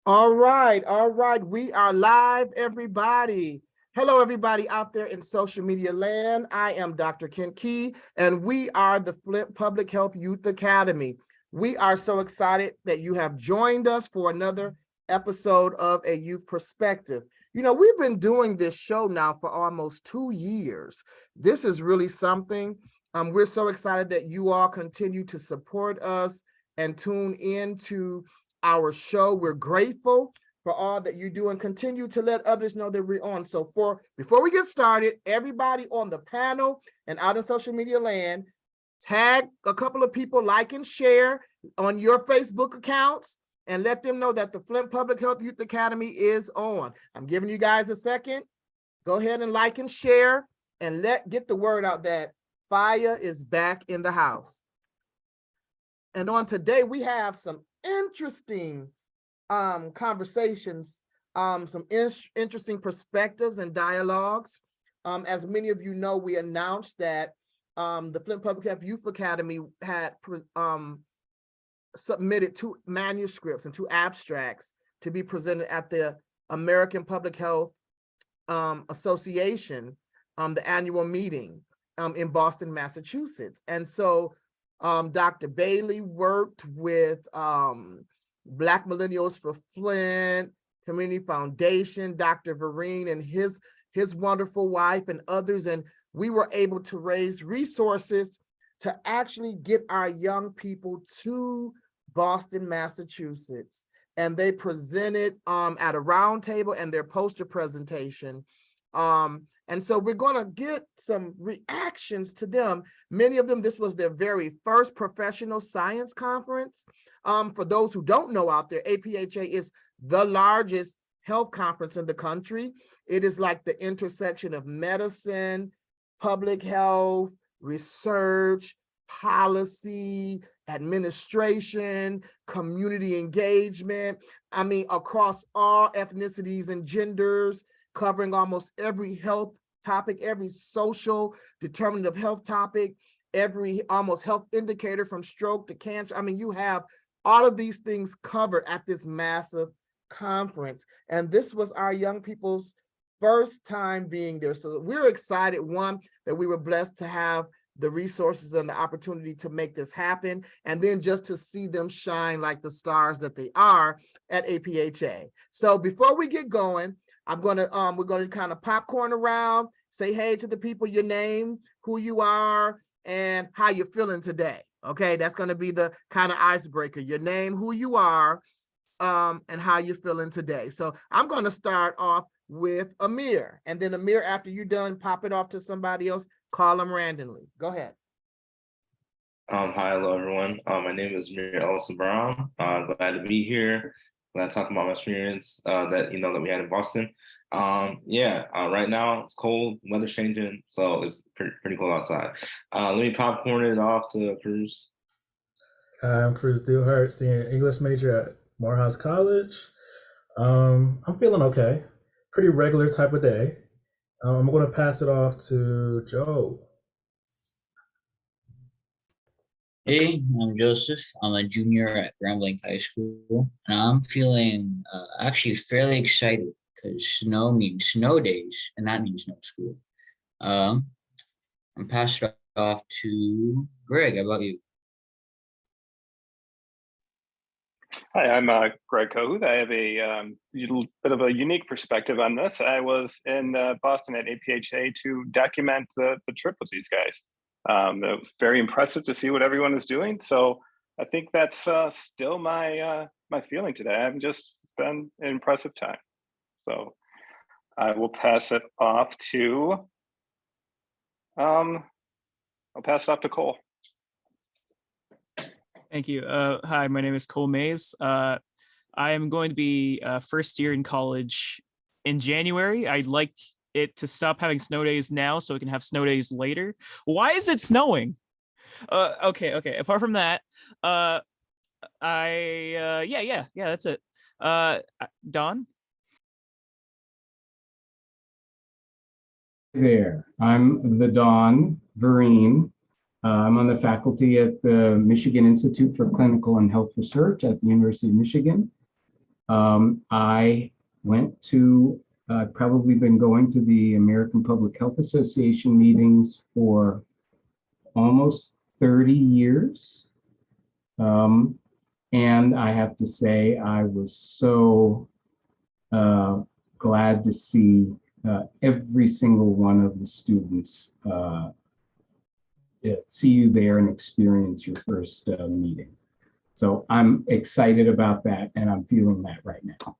All right, all right. We are live, everybody. Hello, everybody out there in social media land. I am Dr. Kent Key, and we are the Flint Public Health Youth Academy. We are so excited that you have joined us for another episode of A Youth Perspective. You know, we've been doing this show now for almost 2 years. This is really something. We're so excited that you all continue to support us and tune in to our show. We're grateful for all that you do and continue to let others know that we're on. So before we get started, everybody on the panel and out in social media land, tag a couple of people, like and share on your Facebook accounts and let them know that the Flint Public Health Youth Academy is on. I'm giving you guys a second. Go ahead and like and share and get the word out that FPHYA is back in the house. And on today, we have some interesting conversations, some interesting perspectives and dialogues. As many of you know, we announced that the Flint Public Health Youth Academy had submitted 2 manuscripts and 2 abstracts to be presented at the American Public Health Association, the annual meeting in Boston, Massachusetts. And so Dr. Bailey worked with Black Millennials for Flint, Community Foundation, Dr. Vereen and his wonderful wife and others. And we were able to raise resources to actually get our young people to Boston, Massachusetts. And they presented at a round table and their poster presentation. And so we're going to get some reactions to them. Many of them, this was their very first professional science conference. For those who don't know out there, APHA is the largest health conference in the country. It is like the intersection of medicine, public health, research, policy, administration, community engagement. I mean, across all ethnicities and genders, covering almost every health topic, every social determinant of health topic, every almost health indicator from stroke to cancer. I mean, you have all of these things covered at this massive conference. And this was our young people's first time being there. So we're excited, one, that we were blessed to have the resources and the opportunity to make this happen, and then just to see them shine like the stars that they are at APHA. So before we get going, we're gonna kind of popcorn around, say hey to the people, your name, who you are, and how you're feeling today. Okay, that's gonna be the kind of icebreaker. Your name, who you are, and how you're feeling today. So I'm gonna start off with Amir, and then Amir, after you're done, pop it off to somebody else, call them randomly. Go ahead. Hi, hello everyone. My name is Amir Ellison Brown. Glad to be here. Glad to talk about my experience that we had in Boston. Right now it's cold, weather's changing, so it's pretty cold outside. Let me popcorn it off to Cruz. Hi, I'm Cruz Dillhart, senior English major at Morehouse College. I'm feeling okay. Pretty regular type of day. I'm going to pass it off to Joe. Hey, I'm Joseph. I'm a junior at Grambling High School, and I'm feeling actually fairly excited because snow means snow days, and that means no school. I'm passing it off to Greg. How about you? Hi, I'm Greg Kohuth. I have a little bit of a unique perspective on this. I was in Boston at APHA to document the trip with these guys. It was very impressive to see what everyone is doing. So I think that's still my feeling today. It's been an impressive time. So I will pass it off to Cole. Thank you. Hi, my name is Cole Mays. I am going to be first year in college in January. I'd like it to stop having snow days now so we can have snow days later. Why is it snowing? Okay. Apart from that, that's it. Don? There, I'm the Don Vereen. I'm on the faculty at the Michigan Institute for Clinical and Health Research at the University of Michigan. I went to, I've probably been going to the American Public Health Association meetings for almost 30 years. And I have to say, I was so glad to see every single one of the students see you there and experience your first meeting. So I'm excited about that, and I'm feeling that right now.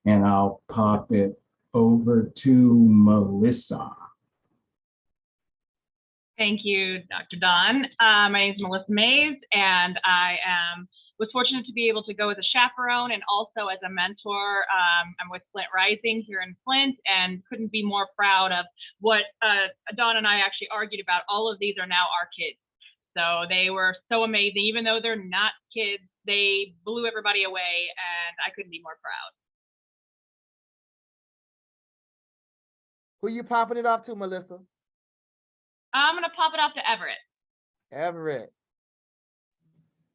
And I'll pop it over to Melissa. Thank you, Dr. Don. My name is Melissa Mays, and I was fortunate to be able to go as a chaperone and also as a mentor. I'm with Flint Rising here in Flint, and couldn't be more proud of what Don and I actually argued about. All of these are now our kids. So they were so amazing. Even though they're not kids, they blew everybody away, and I couldn't be more proud. Who you popping it off to, Melissa? I'm going to pop it off to Everett. Everett.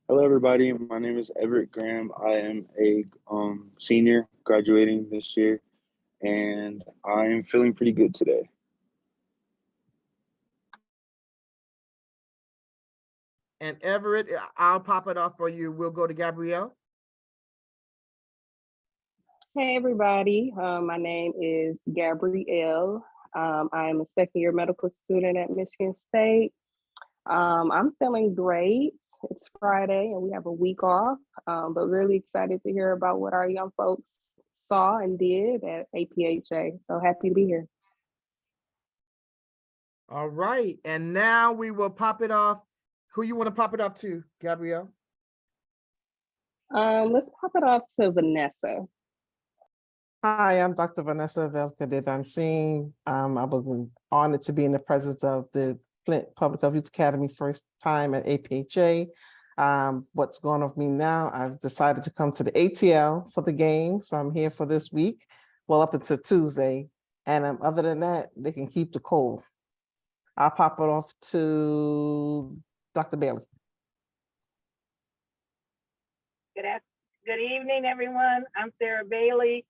Hello, everybody. My name is Everett Graham. I am a senior graduating this year, and I am feeling pretty good today. And Everett, I'll pop it off for you. We'll go to Gabrielle. Hey, everybody. My name is Gabrielle. I am a second-year medical student at Michigan State. I'm feeling great. It's Friday and we have a week off, but really excited to hear about what our young folks saw and did at APHA. So happy to be here. All right. And now we will pop it off. Who you want to pop it off to, Gabrielle? Let's pop it off to Vanessa. Hi, I'm Dr. Vanessa Velkadet-Dancing. I was honored to be in the presence of the Flint Public Health Youth Academy first time at APHA. What's going on with me now? I've decided to come to the ATL for the game, so I'm here for this week, well, up until Tuesday. And other than that, they can keep the cold. I'll pop it off to Dr. Bailey. Good evening, everyone. I'm Sarah Bailey,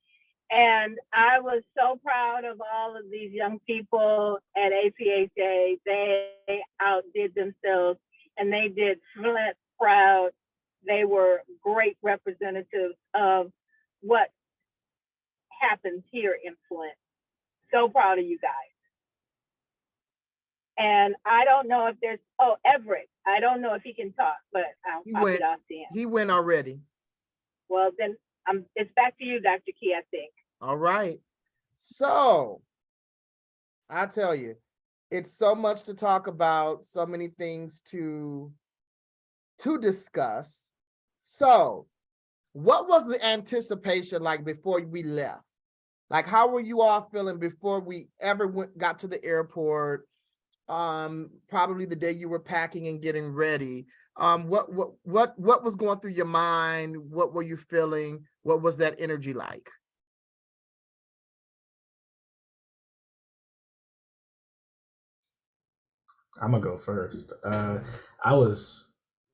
and I was so proud of all of these young people at APHA. They outdid themselves, and they did Flint proud. They were great representatives of what happens here in Flint. So proud of you guys. And I don't know if there's, oh, Everett. I don't know if he can talk, but I'll pop it off to him. He went already. Well, then it's back to you, Dr. Key, I think. All right. So I tell you, it's so much to talk about, so many things to discuss. So what was the anticipation like before we left? Like, how were you all feeling before we ever got to the airport? Probably the day you were packing and getting ready. What was going through your mind? What were you feeling? What was that energy like? I'm gonna go first. I was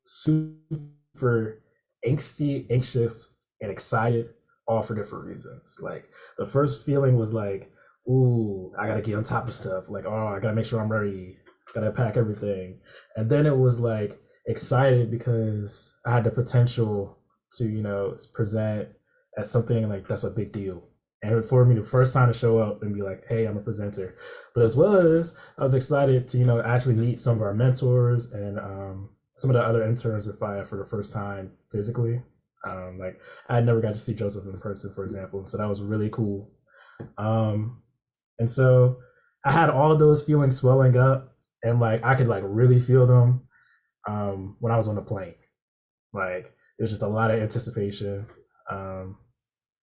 super anxious, and excited, all for different reasons. Like, the first feeling was like, ooh, I gotta get on top of stuff. Like, oh, I gotta make sure I'm ready. Gotta pack everything. And then it was like excited because I had the potential to, present at something like that's a big deal. And for me, the first time to show up and be like, hey, I'm a presenter. But as well as I was excited to, actually meet some of our mentors and some of the other interns at FPHYA for the first time physically. Like, I had never got to see Joseph in person, for example. So that was really cool. And so I had all of those feelings swelling up, and like I could like really feel them when I was on the plane. Like, there's just a lot of anticipation.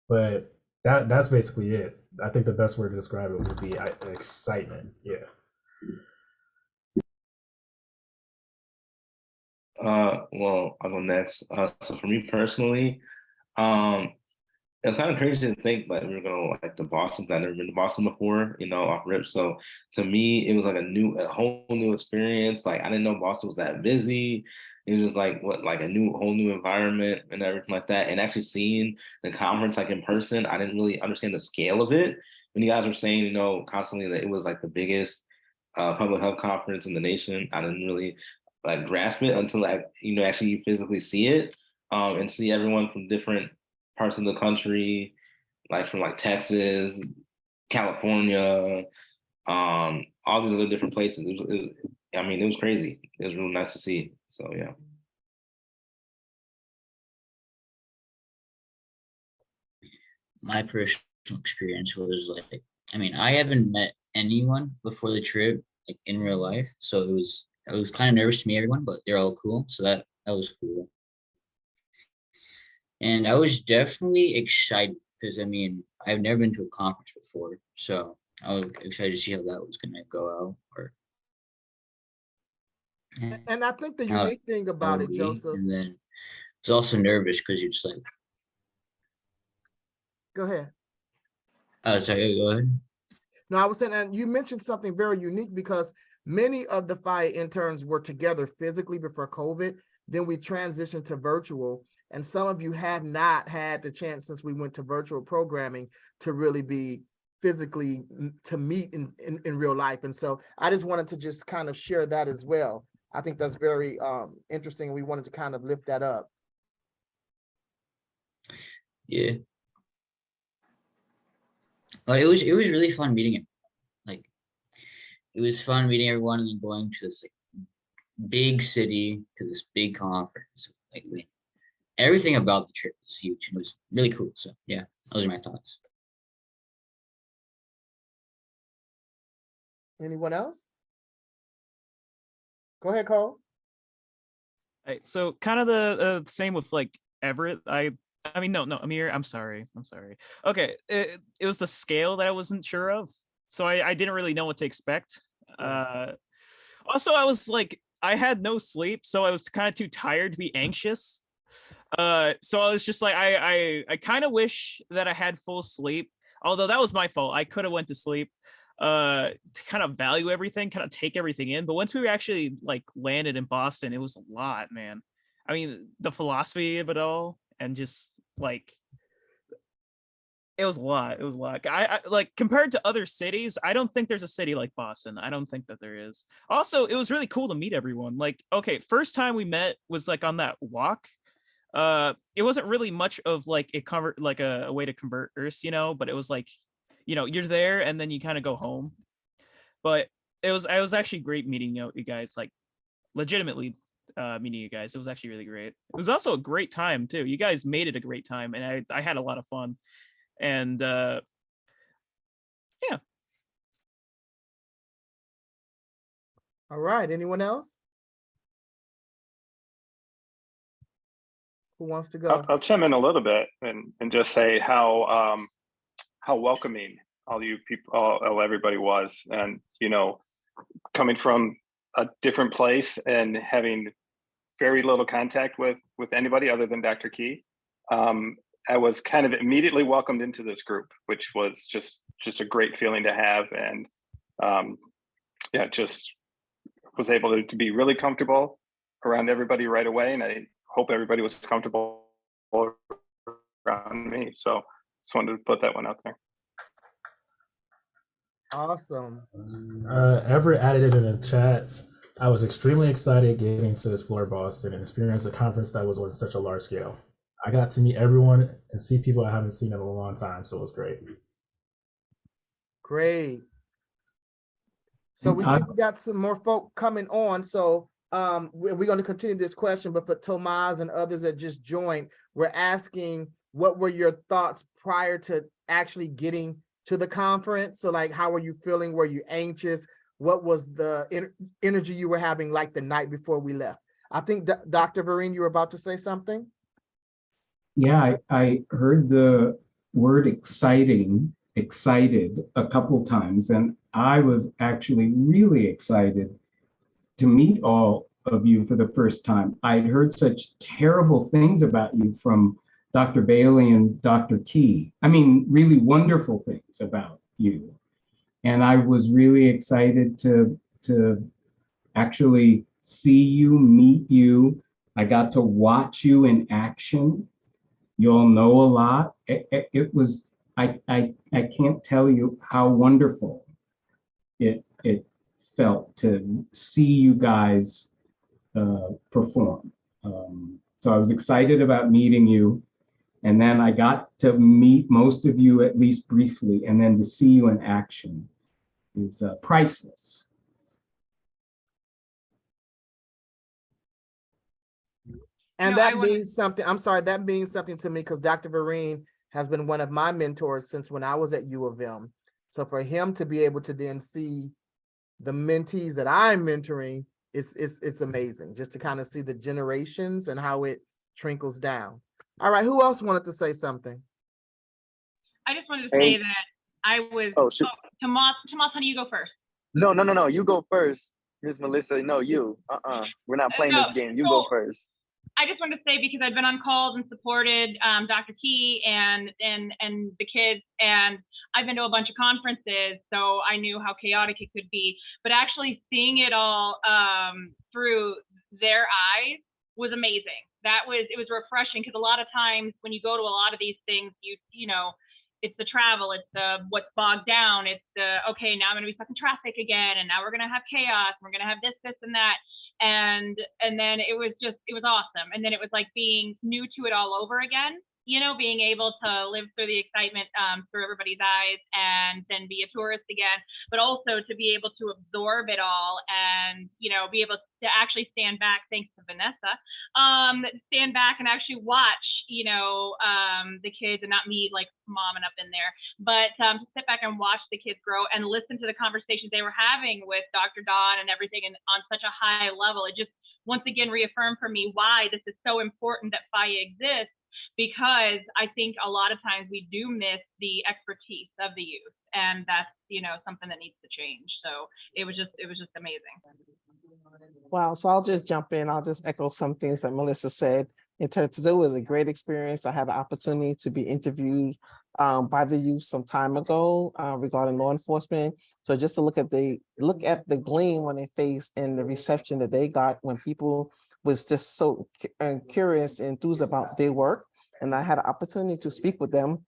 But that's basically it. I think the best word to describe it would be excitement. Yeah. Well, I'll go next. So for me personally, it's kind of crazy to think like we were gonna like to Boston. I've never been to Boston before, off rip. So to me, it was like a whole new experience. Like, I didn't know Boston was that busy. it was just like like a whole new environment and everything like that. And actually seeing the conference like in person, I didn't really understand the scale of it. When you guys were saying, constantly that it was like the biggest public health conference in the nation, I didn't really like grasp it until actually you physically see it, and see everyone from different parts of the country, like from like Texas, California, all these other different places. It was crazy. It was really nice to see. So yeah. My personal experience was like, I haven't met anyone before the trip, like in real life. So I was kind of nervous to meet everyone, but they're all cool. So that was cool. And I was definitely excited because I've never been to a conference before. So I was excited to see how that was gonna go out. And I think the how unique thing it about would it, be. Joseph, And then I was also nervous because you're just like, go ahead. sorry, go ahead. No, I was saying, and you mentioned something very unique because many of the FPHYA interns were together physically before COVID. Then we transitioned to virtual. And some of you have not had the chance since we went to virtual programming to really be physically to meet in real life. And so I just wanted to just kind of share that as well. I think that's very interesting. We wanted to kind of lift that up. Yeah. It was really fun meeting him. Like, it was fun meeting everyone and then going to this like big city to this big conference. Like, everything about the trip was huge and it was really cool. So yeah, those are my thoughts. Anyone else? Go ahead, Cole. Right, so kind of the same with like Everett. No, Amir, I'm sorry. Okay, it was the scale that I wasn't sure of. So I didn't really know what to expect. Also, I had no sleep, so I was kind of too tired to be anxious. So I was just like, I kind of wish that I had full sleep, although that was my fault. I could have went to sleep to kind of value everything, kind of take everything in. But once we actually like landed in Boston, it was a lot, man. The philosophy of it all, and just like it was a lot. I like, compared to other cities, I don't think there's a city like Boston. I don't think that there is. Also, it was really cool to meet everyone. Like, okay, first time we met was like on that walk. It wasn't really much of like a way to converse, but it was like, you're there and then you kind of go home. But it was actually great meeting you guys, like legitimately meeting you guys. It was actually really great. It was also a great time too. You guys made it a great time, and I had a lot of fun. And yeah. All right, anyone else? Who wants to go? I'll chime in a little bit and just say how welcoming all you people, everybody was, and coming from a different place and having very little contact with anybody other than Dr. Key. I was kind of immediately welcomed into this group, which was just a great feeling to have, and just was able to be really comfortable around everybody right away, and I hope everybody was comfortable around me. So just wanted to put that one out there. Awesome. Everett added it in the chat. I was extremely excited getting to explore Boston and experience a conference that was on such a large scale. I got to meet everyone and see people I haven't seen in a long time, so it was great. Great. So we see we got some more folk coming on. So we're going to continue this question, but for Tomas and others that just joined, we're asking, what were your thoughts prior to actually getting to the conference? So like, how were you feeling? Were you anxious? What was the energy you were having like the night before we left? I think Dr. Vereen, you were about to say something. Yeah, I heard the word excited a couple times, and I was actually really excited to meet all of you for the first time. I'd heard such terrible things about you from Dr. Bailey and Dr. Key. Really wonderful things about you. And I was really excited to actually see you, meet you, I got to watch you in action. You'll know a lot. It was, I can't tell you how wonderful it felt to see you guys perform. So I was excited about meeting you. And then I got to meet most of you, at least briefly, and then to see you in action is priceless. And No, I that wanna- means something. I'm sorry, that means something to me because Dr. Vereen has been one of my mentors since when I was at U of M. So for him to be able to then see the mentees that I'm mentoring, it's amazing just to kind of see the generations and how it trickles down. All right, who else wanted to say something? I just wanted to say that I was. Oh, shoot. Tomas, honey, you go first. No. You go first, Miss Melissa. No, you. We're not playing No, this game. You so- go first. I just wanted to say, because I've been on calls and supported Dr. Key and the kids, and I've been to a bunch of conferences, so I knew how chaotic it could be. But actually seeing it all through their eyes was amazing. It was refreshing, because a lot of times when you go to a lot of these things, you know, it's the travel, it's the what's bogged down, it's the okay, now I'm gonna be stuck in traffic again, and now we're gonna have chaos, and we're gonna have this and that. And then it was awesome. And then it was like being new to it all over again, you know, being able to live through the excitement through everybody's eyes, and then be a tourist again, but also to be able to absorb it all and, you know, be able to actually stand back, thanks to Vanessa, stand back and actually watch, you know, the kids, and not me like momming up in there, but to sit back and watch the kids grow and listen to the conversations they were having with Dr. Don and everything, and on such a high level. It just once again reaffirmed for me why this is so important that FPHYA exists, because I think a lot of times we do miss the expertise of the youth, and that's, you know, something that needs to change. So it was just amazing. Wow, so I'll just jump in. I'll just echo some things that Melissa said. In terms of, it was a great experience. I had the opportunity to be interviewed by the youth some time ago regarding law enforcement. So just to look at the gleam on their face and the reception that they got when people was just so curious and enthused about their work. And I had an opportunity to speak with them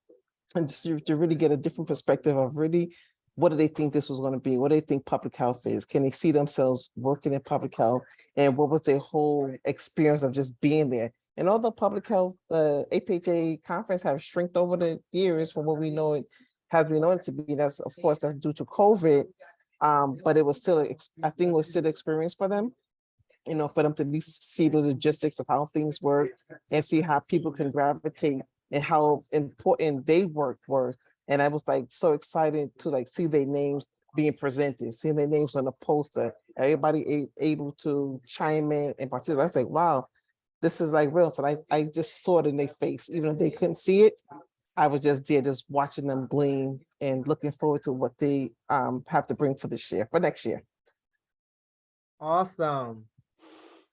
and just to really get a different perspective of really, what do they think this was going to be? What do they think public health is? Can they see themselves working in public health? And what was their whole experience of just being there? And although public health, APHA conference have shrinked over the years from what we know it has been known to be, that's of course that's due to COVID, but it was still, I think it was still an experience for them, you know, for them to at least see the logistics of how things work and see how people can gravitate and how important they work was. And I was like so excited to like see their names being presented, seeing their names on the poster, everybody able to chime in and participate. I was like, wow, this is like real. So I just saw it in their face, even if they couldn't see it. I was just there, just watching them gleam and looking forward to what they have to bring for this year, for next year. Awesome.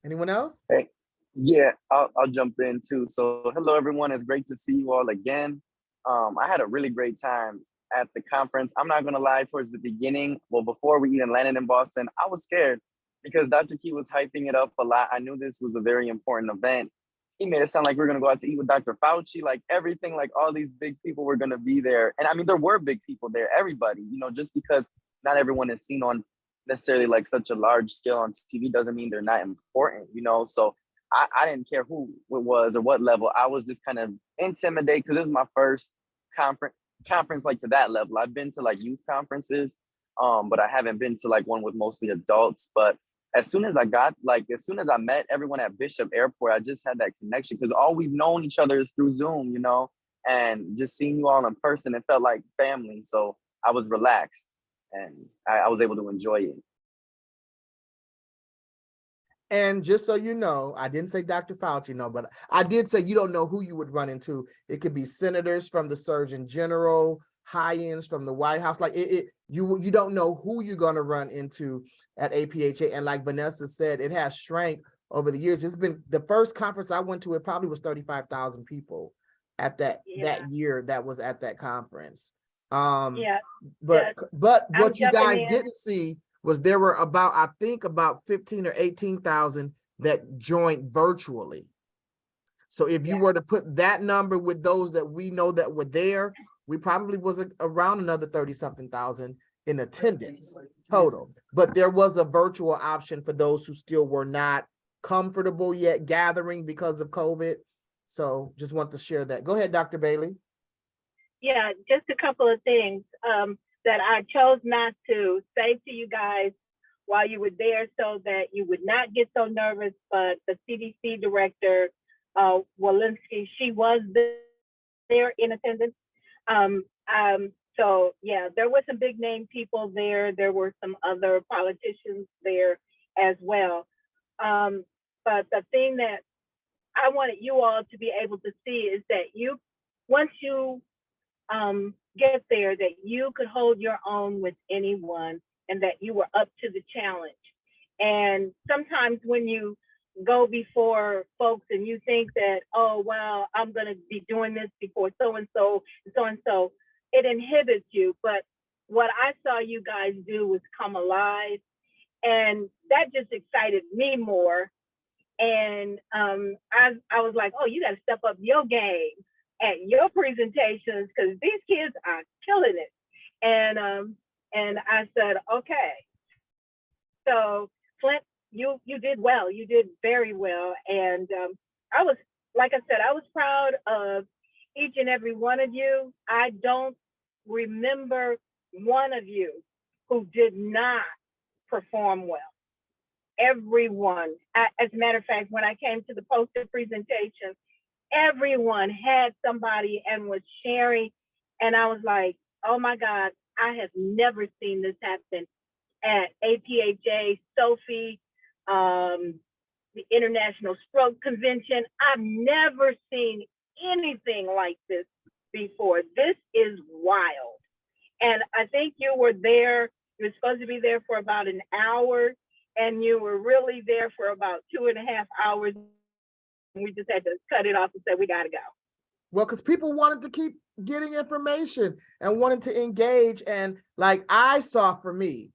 Anyone else? Hey, yeah, I'll jump in too. So hello everyone, it's great to see you all again. I had a really great time at the conference. I'm not gonna lie, towards the beginning, well, before we even landed in Boston, I was scared because Dr. Key was hyping it up a lot. I knew this was a very important event. He made it sound like we're gonna go out to eat with Dr. Fauci, like everything, like all these big people were gonna be there. And I mean, there were big people there, everybody, you know, just because not everyone is seen on necessarily like such a large scale on TV doesn't mean they're not important, you know? So I didn't care who it was or what level. I was just kind of intimidated because this is my first conference like to that level. I've been to like youth conferences, but I haven't been to like one with mostly adults. But as soon as I met everyone at Bishop Airport, I just had that connection because all we've known each other is through Zoom, you know, and just seeing you all in person, it felt like family. So I was relaxed and I was able to enjoy it. And just so you know, I didn't say Dr. Fauci, no, but I did say you don't know who you would run into. It could be senators from the Surgeon General, high-ends from the White House. Like you don't know who you're going to run into at APHA. And like Vanessa said, it has shrank over the years. It's been the first conference I went to, it probably was 35,000 people at that year that was at that conference. But what you guys didn't see was there were about, I think about 15 or 18,000 that joined virtually. So if you were to put that number with those that we know that were there, we probably was around another 30-something thousand in attendance total. But there was a virtual option for those who still were not comfortable yet gathering because of COVID. So just want to share that. Go ahead, Dr. Bailey. Yeah, just a couple of things that I chose not to say to you guys while you were there so that you would not get so nervous, but the CDC director, Walensky, she was there in attendance. So yeah, there were some big name people there. There were some other politicians there as well. But the thing that I wanted you all to be able to see is that once you get there, that you could hold your own with anyone and that you were up to the challenge. And sometimes when you go before folks and you think that, oh, wow, I'm going to be doing this before so-and-so, so-and-so, it inhibits you. But what I saw you guys do was come alive, and that just excited me more. And I was like, oh, you got to step up your game at your presentations because these kids are killing it. And I said, okay. So Flint, you did well. You did very well. And I was, like I said, I was proud of each and every one of you. I don't remember one of you who did not perform well. Everyone, as a matter of fact, when I came to the poster presentation, everyone had somebody and was sharing. And I was like, oh my God, I have never seen this happen at APHA, Sophie, the International Stroke Convention. I've never seen anything like this before. This is wild. And I think you were there, you were supposed to be there for about an hour, and you were really there for about 2.5 hours. We just had to cut it off and say, we got to go. Well, because people wanted to keep getting information and wanted to engage. And like I saw for me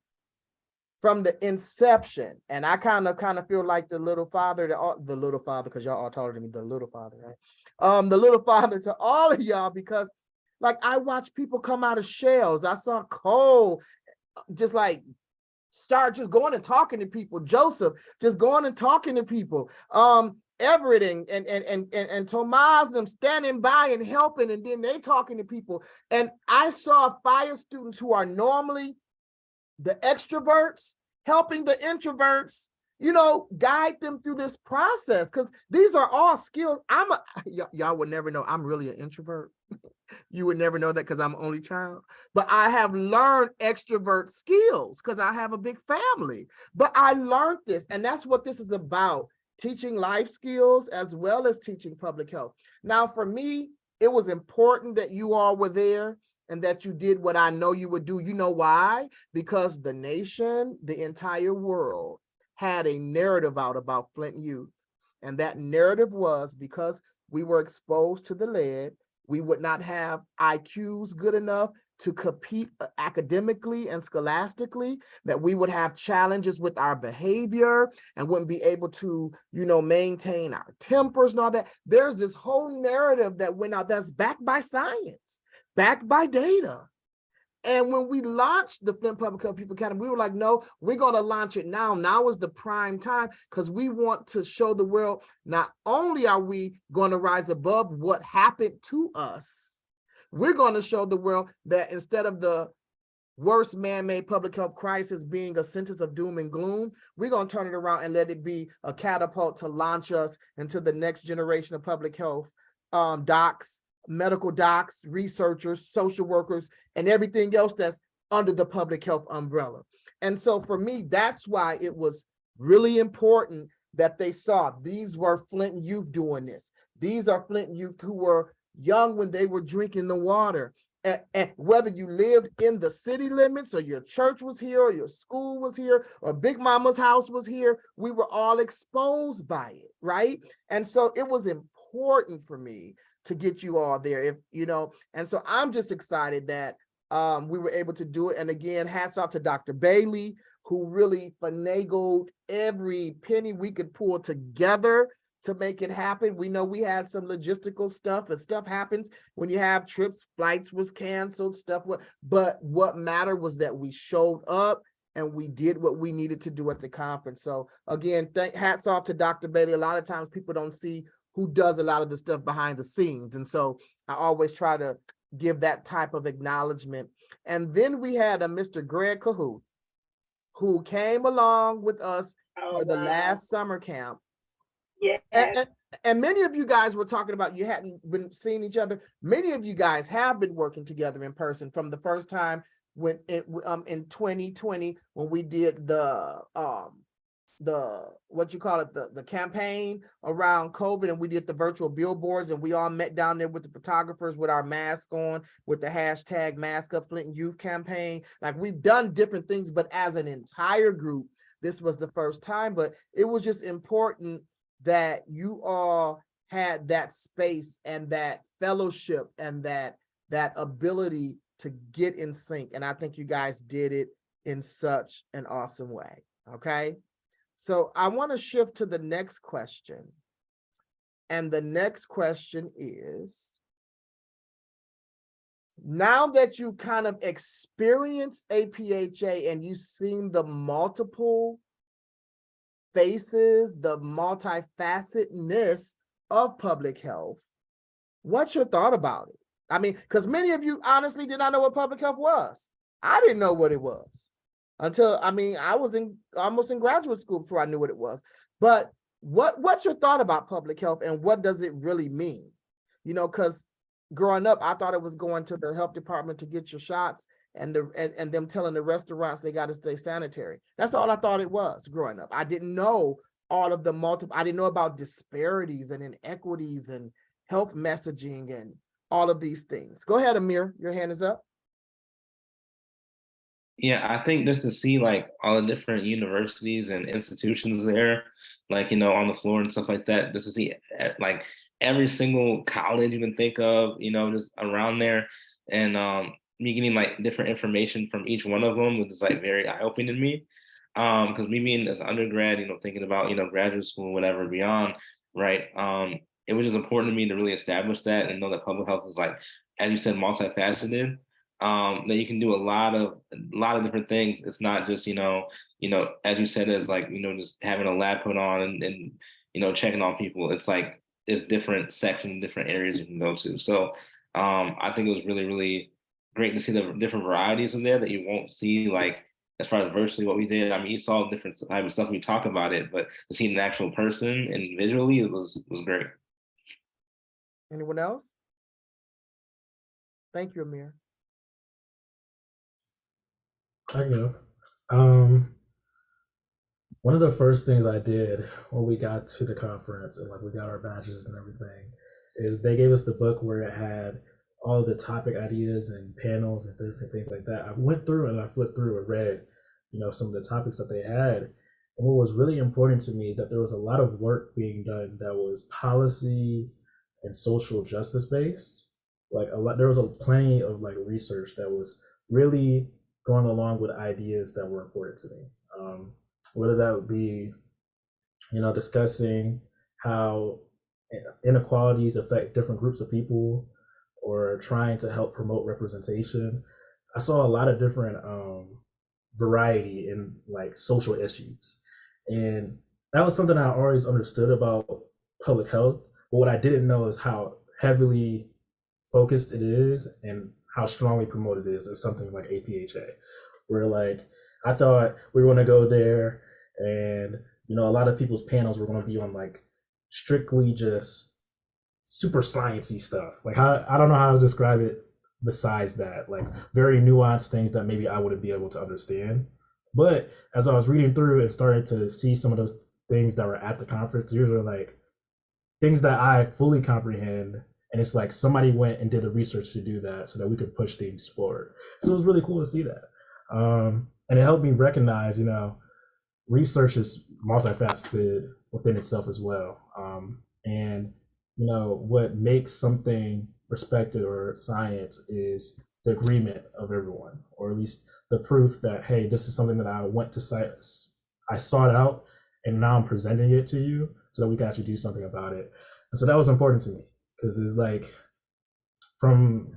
from the inception, and I kind of feel like the little father, because y'all all taller than me, the little father, right? The little father to all of y'all, because like I watched people come out of shells. I saw Cole just like start just going and talking to people. Joseph just going and talking to people. Everett and Tomas and them standing by and helping, and then they talking to people. And I saw FPHYA students who are normally the extroverts helping the introverts, guide them through this process, because these are all skills. Y'all would never know I'm really an introvert. You would never know that because I'm an only child. But I have learned extrovert skills because I have a big family. But I learned this, and that's what this is about. Teaching life skills as well as teaching public health. Now, for me, it was important that you all were there and that you did what I know you would do. You know why? Because the nation, the entire world, had a narrative out about Flint youth. And that narrative was because we were exposed to the lead, we would not have IQs good enough to compete academically and scholastically, that we would have challenges with our behavior and wouldn't be able to, maintain our tempers and all that. There's this whole narrative that went out that's backed by science, backed by data. And when we launched the Flint Public Health Youth Academy, we were like, no, we're going to launch it now. Now is the prime time, because we want to show the world, not only are we going to rise above what happened to us, we're going to show the world that instead of the worst man-made public health crisis being a sentence of doom and gloom, we're going to turn it around and let it be a catapult to launch us into the next generation of public health docs, medical docs, researchers, social workers, and everything else that's under the public health umbrella. And so for me, that's why it was really important that they saw these were Flint youth doing this. These are Flint youth who were young when they were drinking the water. And whether you lived in the city limits or your church was here or your school was here or Big Mama's house was here, we were all exposed by it, right? And so it was important for me to get you all there, and so I'm just excited that we were able to do it. And again, hats off to Dr. Bailey who really finagled every penny we could pull together to make it happen. We know we had some logistical stuff, and stuff happens when you have trips, flights was canceled, but what mattered was that we showed up and we did what we needed to do at the conference. So again, hats off to Dr. Bailey. A lot of times people don't see who does a lot of the stuff behind the scenes. And so I always try to give that type of acknowledgement. And then we had a Mr. Greg Cahoot, who came along with us for the last summer camp. Yes. And many of you guys were talking about you hadn't been seeing each other. Many of you guys have been working together in person from the first time when in 2020 when we did the what you call it, the campaign around COVID, and we did the virtual billboards, and we all met down there with the photographers with our masks on, with the hashtag Mask Up Flint Youth campaign. Like, we've done different things, but as an entire group, this was the first time. But it was just important that you all had that space and that fellowship and that ability to get in sync. And I think you guys did it in such an awesome way. Okay. So I want to shift to the next question. And the next question is, now that you kind of experienced APHA and you've seen the multiple faces, the multifacetedness of public health, what's your thought about it? I mean, because many of you honestly did not know what public health was. I didn't know what it was until, I mean, I was almost in graduate school before I knew what it was. But what's your thought about public health, and what does it really mean? You know, because growing up, I thought it was going to the health department to get your shots and them telling the restaurants they got to stay sanitary. That's all I thought it was growing up. I didn't know all of the I didn't know about disparities and inequities and health messaging and all of these things. Go ahead, Amir, your hand is up. Yeah, I think just to see like all the different universities and institutions there, like, you know, on the floor and stuff like that, just to see like every single college you can think of, you know, just around there, and me getting like different information from each one of them was like very eye-opening to me. Because me being as an undergrad, you know, thinking about, you know, graduate school, whatever beyond, right? It was just important to me to really establish that and know that public health is, like, as you said, multifaceted. That you can do a lot of different things. It's not just, you know, as you said, as like, you know, just having a lab put on and you know, checking on people. It's like there's different sections, different areas you can go to. So I think it was really, really great to see the different varieties in there that you won't see, like, as far as virtually what we did. I mean, you saw different type of stuff, we talk about it, but to see an actual person and visually, it was great. Anyone else? Thank you, Amir. I go. One of the first things I did when we got to the conference and like we got our badges and everything is they gave us the book where it had all the topic ideas and panels and different things like that. I went through and I flipped through and read, you know, some of the topics that they had. And what was really important to me is that there was a lot of work being done that was policy and social justice based. Like there was plenty of like research that was really going along with ideas that were important to me. Whether that would be, you know, discussing how inequalities affect different groups of people, or trying to help promote representation. I saw a lot of different variety in like social issues. And that was something I always understood about public health. But what I didn't know is how heavily focused it is and how strongly promoted it is in something like APHA, where like I thought we were going to go there and, you know, a lot of people's panels were going to be on like strictly just super sciencey stuff. Like I don't know how to describe it besides that, like very nuanced things that maybe I wouldn't be able to understand. But as I was reading through and started to see some of those things that were at the conference, these were like things that I fully comprehend. And it's like somebody went and did the research to do that so that we could push things forward. So it was really cool to see that. And it helped me recognize, you know, research is multifaceted within itself as well. And, you know, what makes something respected or science is the agreement of everyone, or at least the proof that, hey, this is something that I went to cite, I sought out, and now I'm presenting it to you so that we can actually do something about it. And so that was important to me because it's like, from,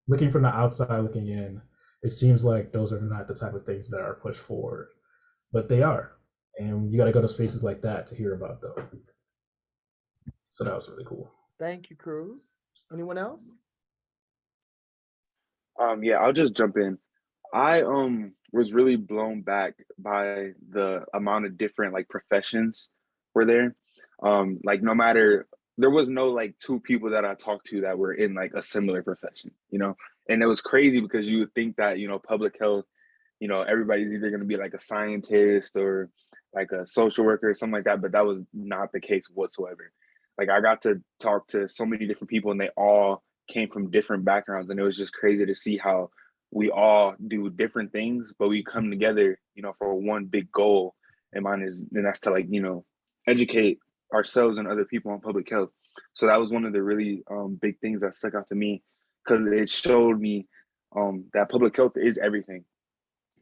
looking from the outside looking in, it seems like those are not the type of things that are pushed forward, but they are. And you got to go to spaces like that to hear about them. So that was really cool. Thank you, Cruz. Anyone else? Yeah, I'll just jump in. I was really blown back by the amount of different like professions were there. Like no matter, there was no like two people that I talked to that were in like a similar profession, and it was crazy because you would think that, public health, everybody's either going to be like a scientist or like a social worker or something like that, but that was not the case whatsoever. Like I got to talk to so many different people and they all came from different backgrounds, and it was just crazy to see how we all do different things, but we come together, for one big goal. And that's to like, educate ourselves and other people on public health. So that was one of the really big things that stuck out to me, because it showed me that public health is everything.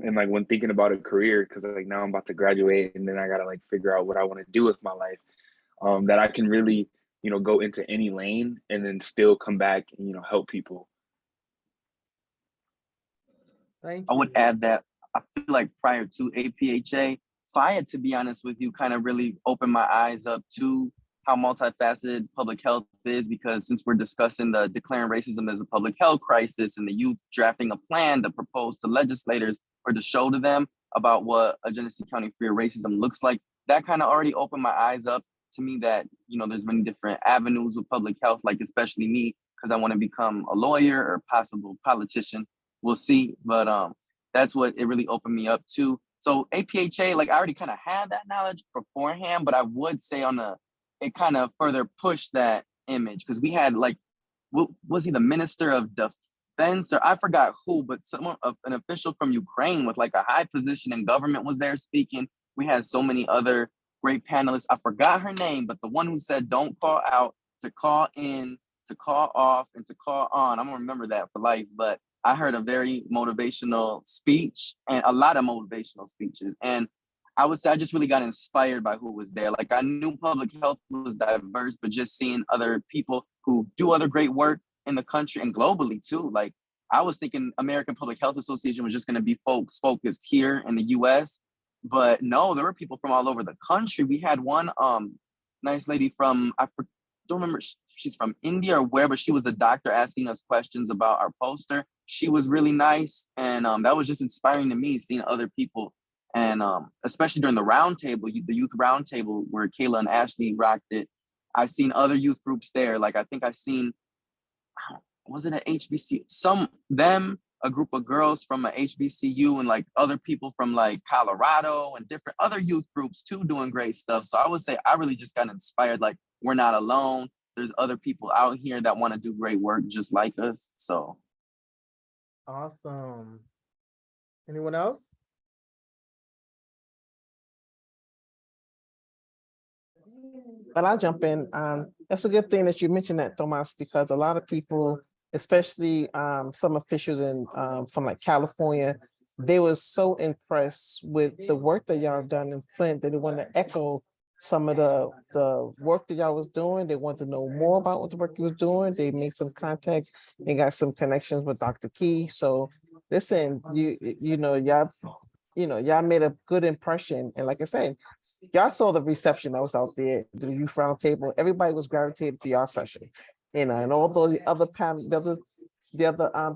And like when thinking about a career, because like now I'm about to graduate and then I gotta like figure out what I want to do with my life, that I can really, go into any lane and then still come back and, help people. Thank you. I would add that I feel like prior to APHA, FPHYA, to be honest with you, kind of really opened my eyes up to how multifaceted public health is, because since we're discussing the declaring racism as a public health crisis and the youth drafting a plan to propose to legislators or to show to them about what a Genesee County free of racism looks like, that kind of already opened my eyes up to me that, there's many different avenues with public health, like especially me, because I want to become a lawyer or possible politician. We'll see. But that's what it really opened me up to. So APHA, like I already kind of had that knowledge beforehand, but I would say it kind of further pushed that image, because we had like, was he the Minister of Defense, or I forgot who, but an official from Ukraine with like a high position in government was there speaking. We had so many other great panelists. I forgot her name, but the one who said, don't call out, to call in, to call off, and to call on. I'm gonna remember that for life. But I heard a very motivational speech and a lot of motivational speeches. And I would say I just really got inspired by who was there. Like I knew public health was diverse, but just seeing other people who do other great work in the country and globally too. Like I was thinking American Public Health Association was just going to be folks focused here in the US, but no, there were people from all over the country. We had one nice lady from, don't remember, she's from India or where, but she was a doctor asking us questions about our poster. She was really nice. And that was just inspiring to me, seeing other people. And especially during the roundtable, the youth roundtable where Kayla and Ashley rocked it, I've seen other youth groups there. Like I think I've seen, was it at HBC? A group of girls from a HBCU, and like other people from like Colorado and different other youth groups too doing great stuff. So I would say I really just got inspired. Like we're not alone. There's other people out here that want to do great work just like us. So awesome. Anyone else? But I'll jump in. That's a good thing that you mentioned that, Tomas, because a lot of people, especially some officials from like California, they were so impressed with the work that y'all have done in Flint that they want to echo some of the work that y'all was doing. They want to know more about what the work you was doing. They made some contacts and got some connections with Dr. Key. So listen, y'all made a good impression. And like I said, y'all saw the reception that was out there, the youth roundtable. Everybody was gravitated to y'all session. And although the other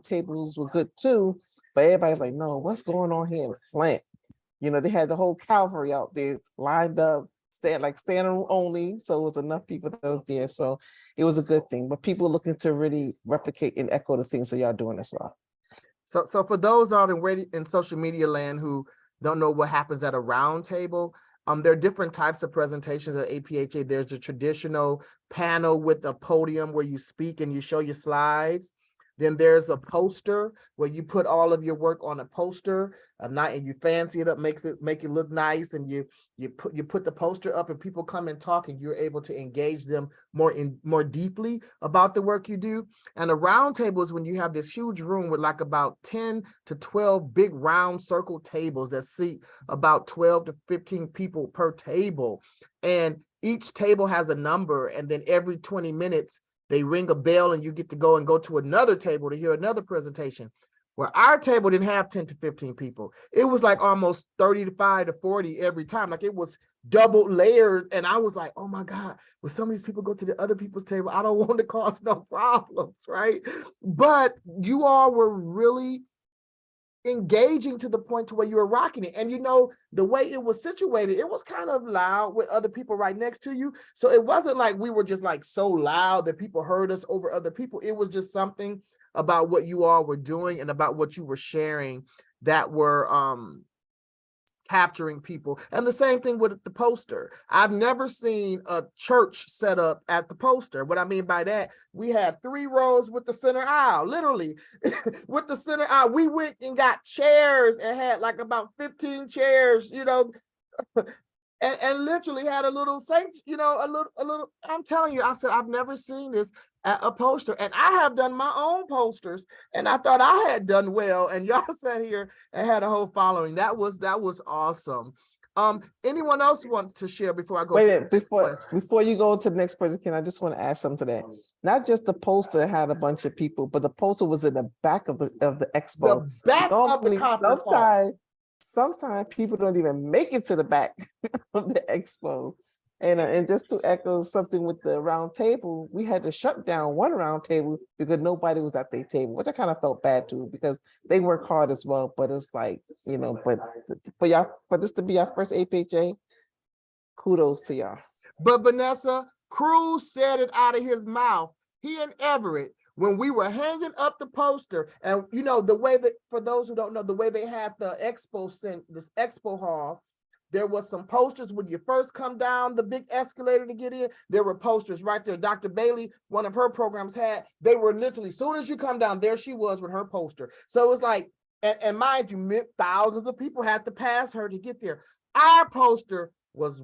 tables were good too, but everybody's like, no, what's going on here in Flint? They had the whole cavalry out there lined up, standing only. So it was enough people that was there. So it was a good thing. But people are looking to really replicate and echo the things that y'all doing as well. So for those out in social media land who don't know what happens at a round table, there are different types of presentations at APHA. There's a traditional panel with a podium where you speak and you show your slides. Then there's a poster where you put all of your work on a poster, and you fancy it up, make it look nice, and you put the poster up, and people come and talk, and you're able to engage them more deeply about the work you do. And a round table is when you have this huge room with like about 10 to 12 big round circle tables that seat about 12 to 15 people per table, and each table has a number, and then every 20 minutes they ring a bell and you get to go to another table to hear another presentation. Where our table didn't have 10 to 15 people. It was like almost 35 to 40 every time. Like it was double layered. And I was like, oh my God, when some of these people go to the other people's table, I don't want to cause no problems, right? But you all were really engaging to the point to where you were rocking it. And you know, the way it was situated, it was kind of loud with other people right next to you. So it wasn't like we were just like so loud that people heard us over other people. It was just something about what you all were doing and about what you were sharing that were capturing people. And the same thing with the poster. I've never seen a church set up at the poster. What I mean by that, we had 3 rows with the center aisle, literally with the center aisle. We went and got chairs and had like about 15 chairs, you know, and literally had a little a little, I'm telling you, I said, I've never seen this at a poster. And I have done my own posters and I thought I had done well. And y'all sat here and had a whole following. That was awesome. Anyone else want to share before I go? Wait, before you go to the next person, Ken, I just want to add something to that. Not just the poster had a bunch of people, but the poster was in the back of the expo. The back of the conference hall. Sometimes people don't even make it to the back of the expo. And just to echo something with the round table, we had to shut down one round table because nobody was at their table, which I kind of felt bad too, because they work hard as well. But it's like, you know, but for this to be our first APHA, kudos to y'all. But Vanessa, Cruz said it out of his mouth. He and Everett, when we were hanging up the poster, and you know, the way that, for those who don't know, the way they had the this expo hall, there was some posters when you first come down the big escalator to get in. There were posters right there. Dr. Bailey, one of her programs had, they were literally, as soon as you come down, there she was with her poster. So it was like, and mind you, thousands of people had to pass her to get there. Our poster was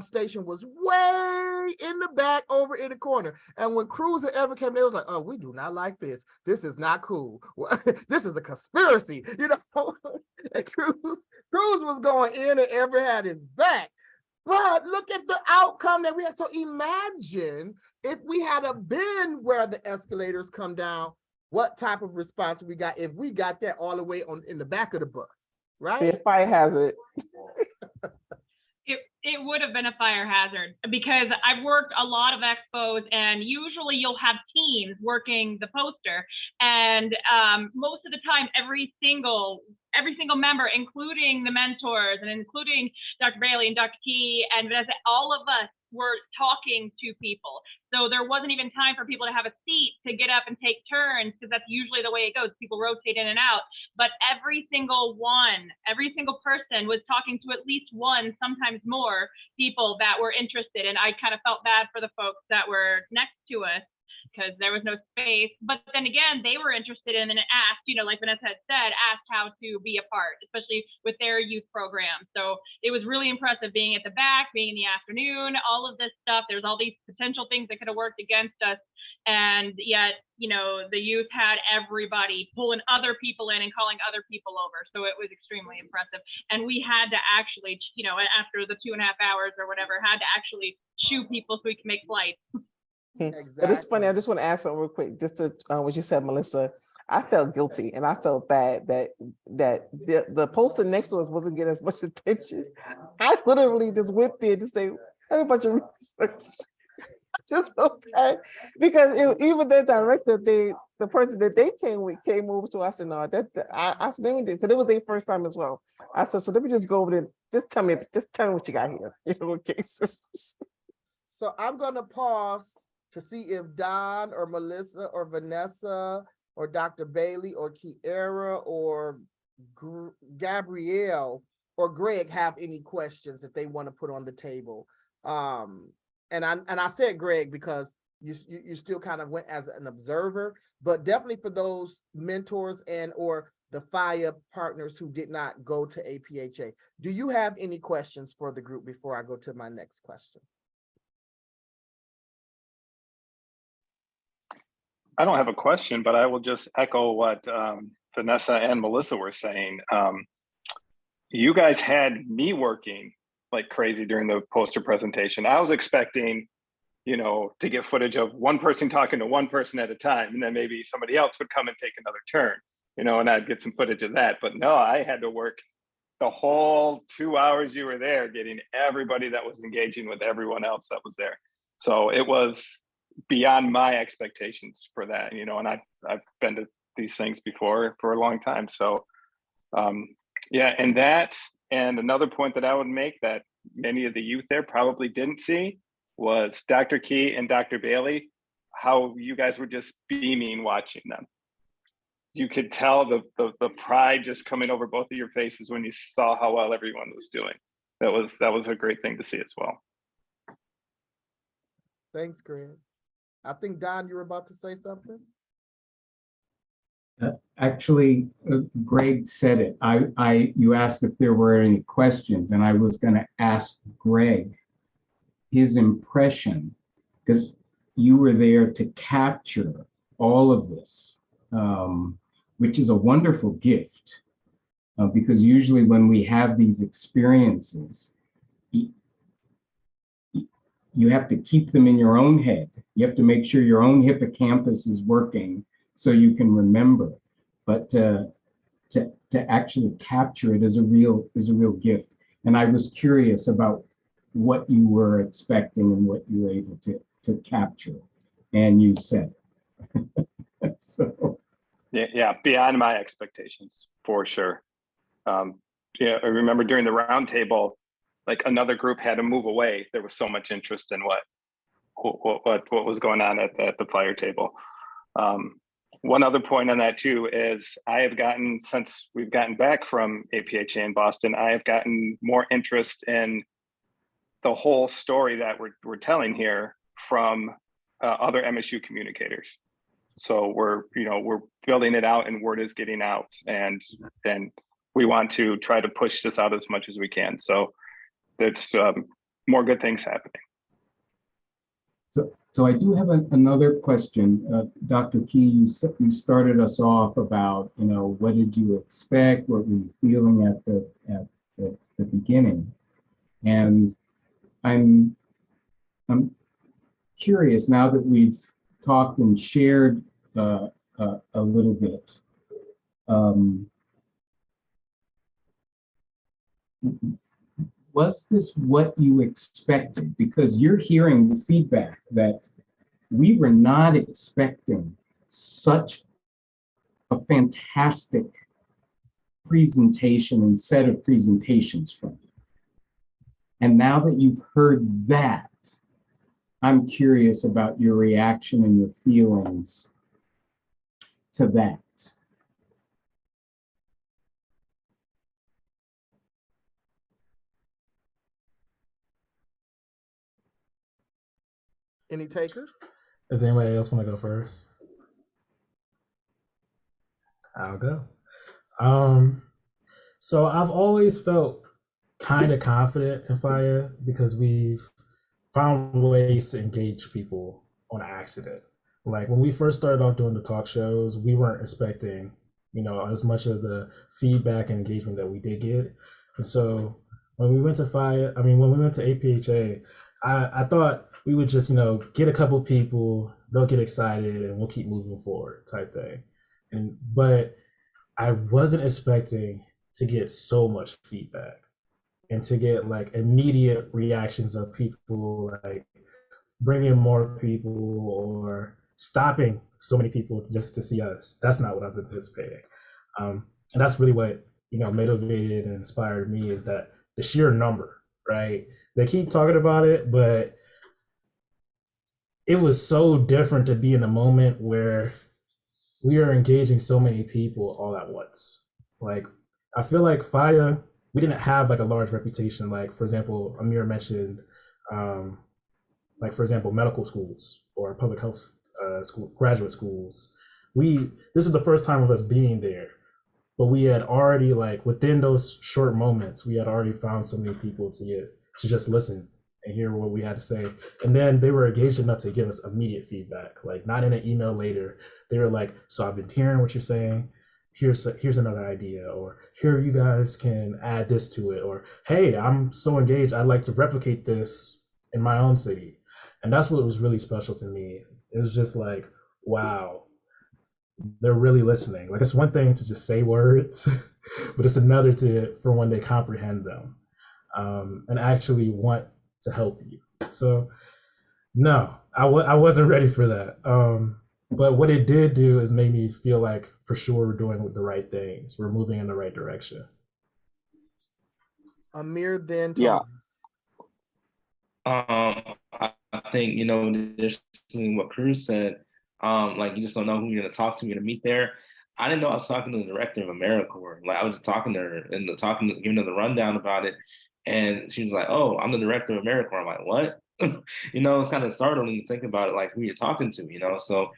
station was way in the back over in the corner. And when Cruz and Ever came, they was like, oh, we do not like this. This is not cool. This is a conspiracy, you know. And Cruz was going in and Ever had his back. But look at the outcome that we had. So imagine if we had been where the escalators come down, what type of response we got if we got that all the way in the back of the bus, right? The fire hazard. It would have been a fire hazard because I've worked a lot of expos and usually you'll have teams working the poster. And most of the time, every single member, including the mentors and including Dr. Bailey and Dr. Key and Vanessa, all of us were talking to people. So there wasn't even time for people to have a seat to get up and take turns, because that's usually the way it goes. People rotate in and out. But every single person was talking to at least one, sometimes more people that were interested. And I kind of felt bad for the folks that were next to us because there was no space. But then again, they were interested in and asked, you know, like Vanessa had said, asked how to be a part, especially with their youth program. So it was really impressive being at the back, being in the afternoon, all of this stuff. There's all these potential things that could have worked against us. And yet, you know, the youth had everybody pulling other people in and calling other people over. So it was extremely impressive. And we had to actually, you know, after the 2.5 hours or whatever, had to actually shoo people so we could make flights. Exactly. But it's funny, I just want to ask something real quick, just to what you said, Melissa. I felt guilty and I felt bad that the poster next to us wasn't getting as much attention. I literally just went there to say a bunch of research. I just felt bad because even the director, the person that they came over to, I said, no, I said, let me do, because it was their first time as well. I said, so let me just go over there. Just tell me what you got here, you know, in cases. So I'm gonna pause to see if Don or Melissa or Vanessa or Dr. Bailey or Kiera or Gabrielle or Greg have any questions that they want to put on the table. And I said Greg because you still kind of went as an observer, but definitely for those mentors and or the FPHYA partners who did not go to APHA. Do you have any questions for the group before I go to my next question? I don't have a question, but I will just echo what Vanessa and Melissa were saying. You guys had me working like crazy during the poster presentation. I was expecting, you know, to get footage of one person talking to one person at a time, and then maybe somebody else would come and take another turn, you know, and I'd get some footage of that. But no, I had to work the whole 2 hours you were there, getting everybody that was engaging with everyone else that was there. So it was beyond my expectations for that, you know, and I've been to these things before for a long time. So yeah, and that, and another point that I would make that many of the youth there probably didn't see was Dr. Key and Dr. Bailey, how you guys were just beaming watching them. You could tell the pride just coming over both of your faces when you saw how well everyone was doing. That was a great thing to see as well. Thanks, Greg. I think, Don, you were about to say something? Actually, Greg said it. You asked if there were any questions, and I was going to ask Greg his impression, because you were there to capture all of this, which is a wonderful gift, because usually when we have these experiences, you have to keep them in your own head. You have to make sure your own hippocampus is working so you can remember. But to actually capture it is a real gift. And I was curious about what you were expecting and what you were able to capture, and you said it. So yeah, beyond my expectations for sure. Yeah, I remember during the roundtable, like another group had to move away. There was so much interest in what was going on at the fire table. One other point on that too is I have gotten, since we've gotten back from APHA in Boston, I have gotten more interest in the whole story that we're telling here from other MSU communicators. So we're building it out and word is getting out, and we want to try to push this out as much as we can. So there's more good things happening. So I do have another question. Dr. Key, you started us off about, what did you expect? What were you feeling at the beginning? And I'm curious, now that we've talked and shared a little bit, was this what you expected? Because you're hearing the feedback that we were not expecting such a fantastic presentation and set of presentations from you. And now that you've heard that, I'm curious about your reaction and your feelings to that. Any takers? Does anybody else want to go first? I'll go. So I've always felt kind of confident in FPHYA because we've found ways to engage people on accident. Like when we first started off doing the talk shows, we weren't expecting, as much of the feedback and engagement that we did get. And so when we went to when we went to APHA, I thought we would just, get a couple people, they'll get excited and we'll keep moving forward type thing. But I wasn't expecting to get so much feedback and to get like immediate reactions of people like bringing more people or stopping so many people just to see us. That's not what I was anticipating. And that's really what, motivated and inspired me, is that the sheer number, right? They keep talking about it, but it was so different to be in a moment where we are engaging so many people all at once. Like, I feel like FPHYA, we didn't have like a large reputation. Like, for example, Amir mentioned, for example, medical schools, or public health school, graduate schools, this is the first time of us being there, but we had already, like, within those short moments, we had already found so many people to just listen and hear what we had to say. And then they were engaged enough to give us immediate feedback, like not in an email later. They were like, so I've been hearing what you're saying. Here's another idea, or here you guys can add this to it, or hey, I'm so engaged, I'd like to replicate this in my own city. And that's what was really special to me. It was just like, wow, they're really listening. Like, it's one thing to just say words, but it's another for when they comprehend them, and actually want to help you. So no, I wasn't ready for that. But what it did do is make me feel like for sure we're doing the right things. We're moving in the right direction. Amir, then Yeah. Thomas. I think, just what Cruz said, like, you just don't know who you're gonna talk to, you're gonna meet there. I didn't know I was talking to the director of AmeriCorps. Like, I was just talking to her and giving her the rundown about it. And she was like, oh, I'm the director of AmeriCorps. I'm like, what? It's kind of startling to think about it, like who you're talking to. So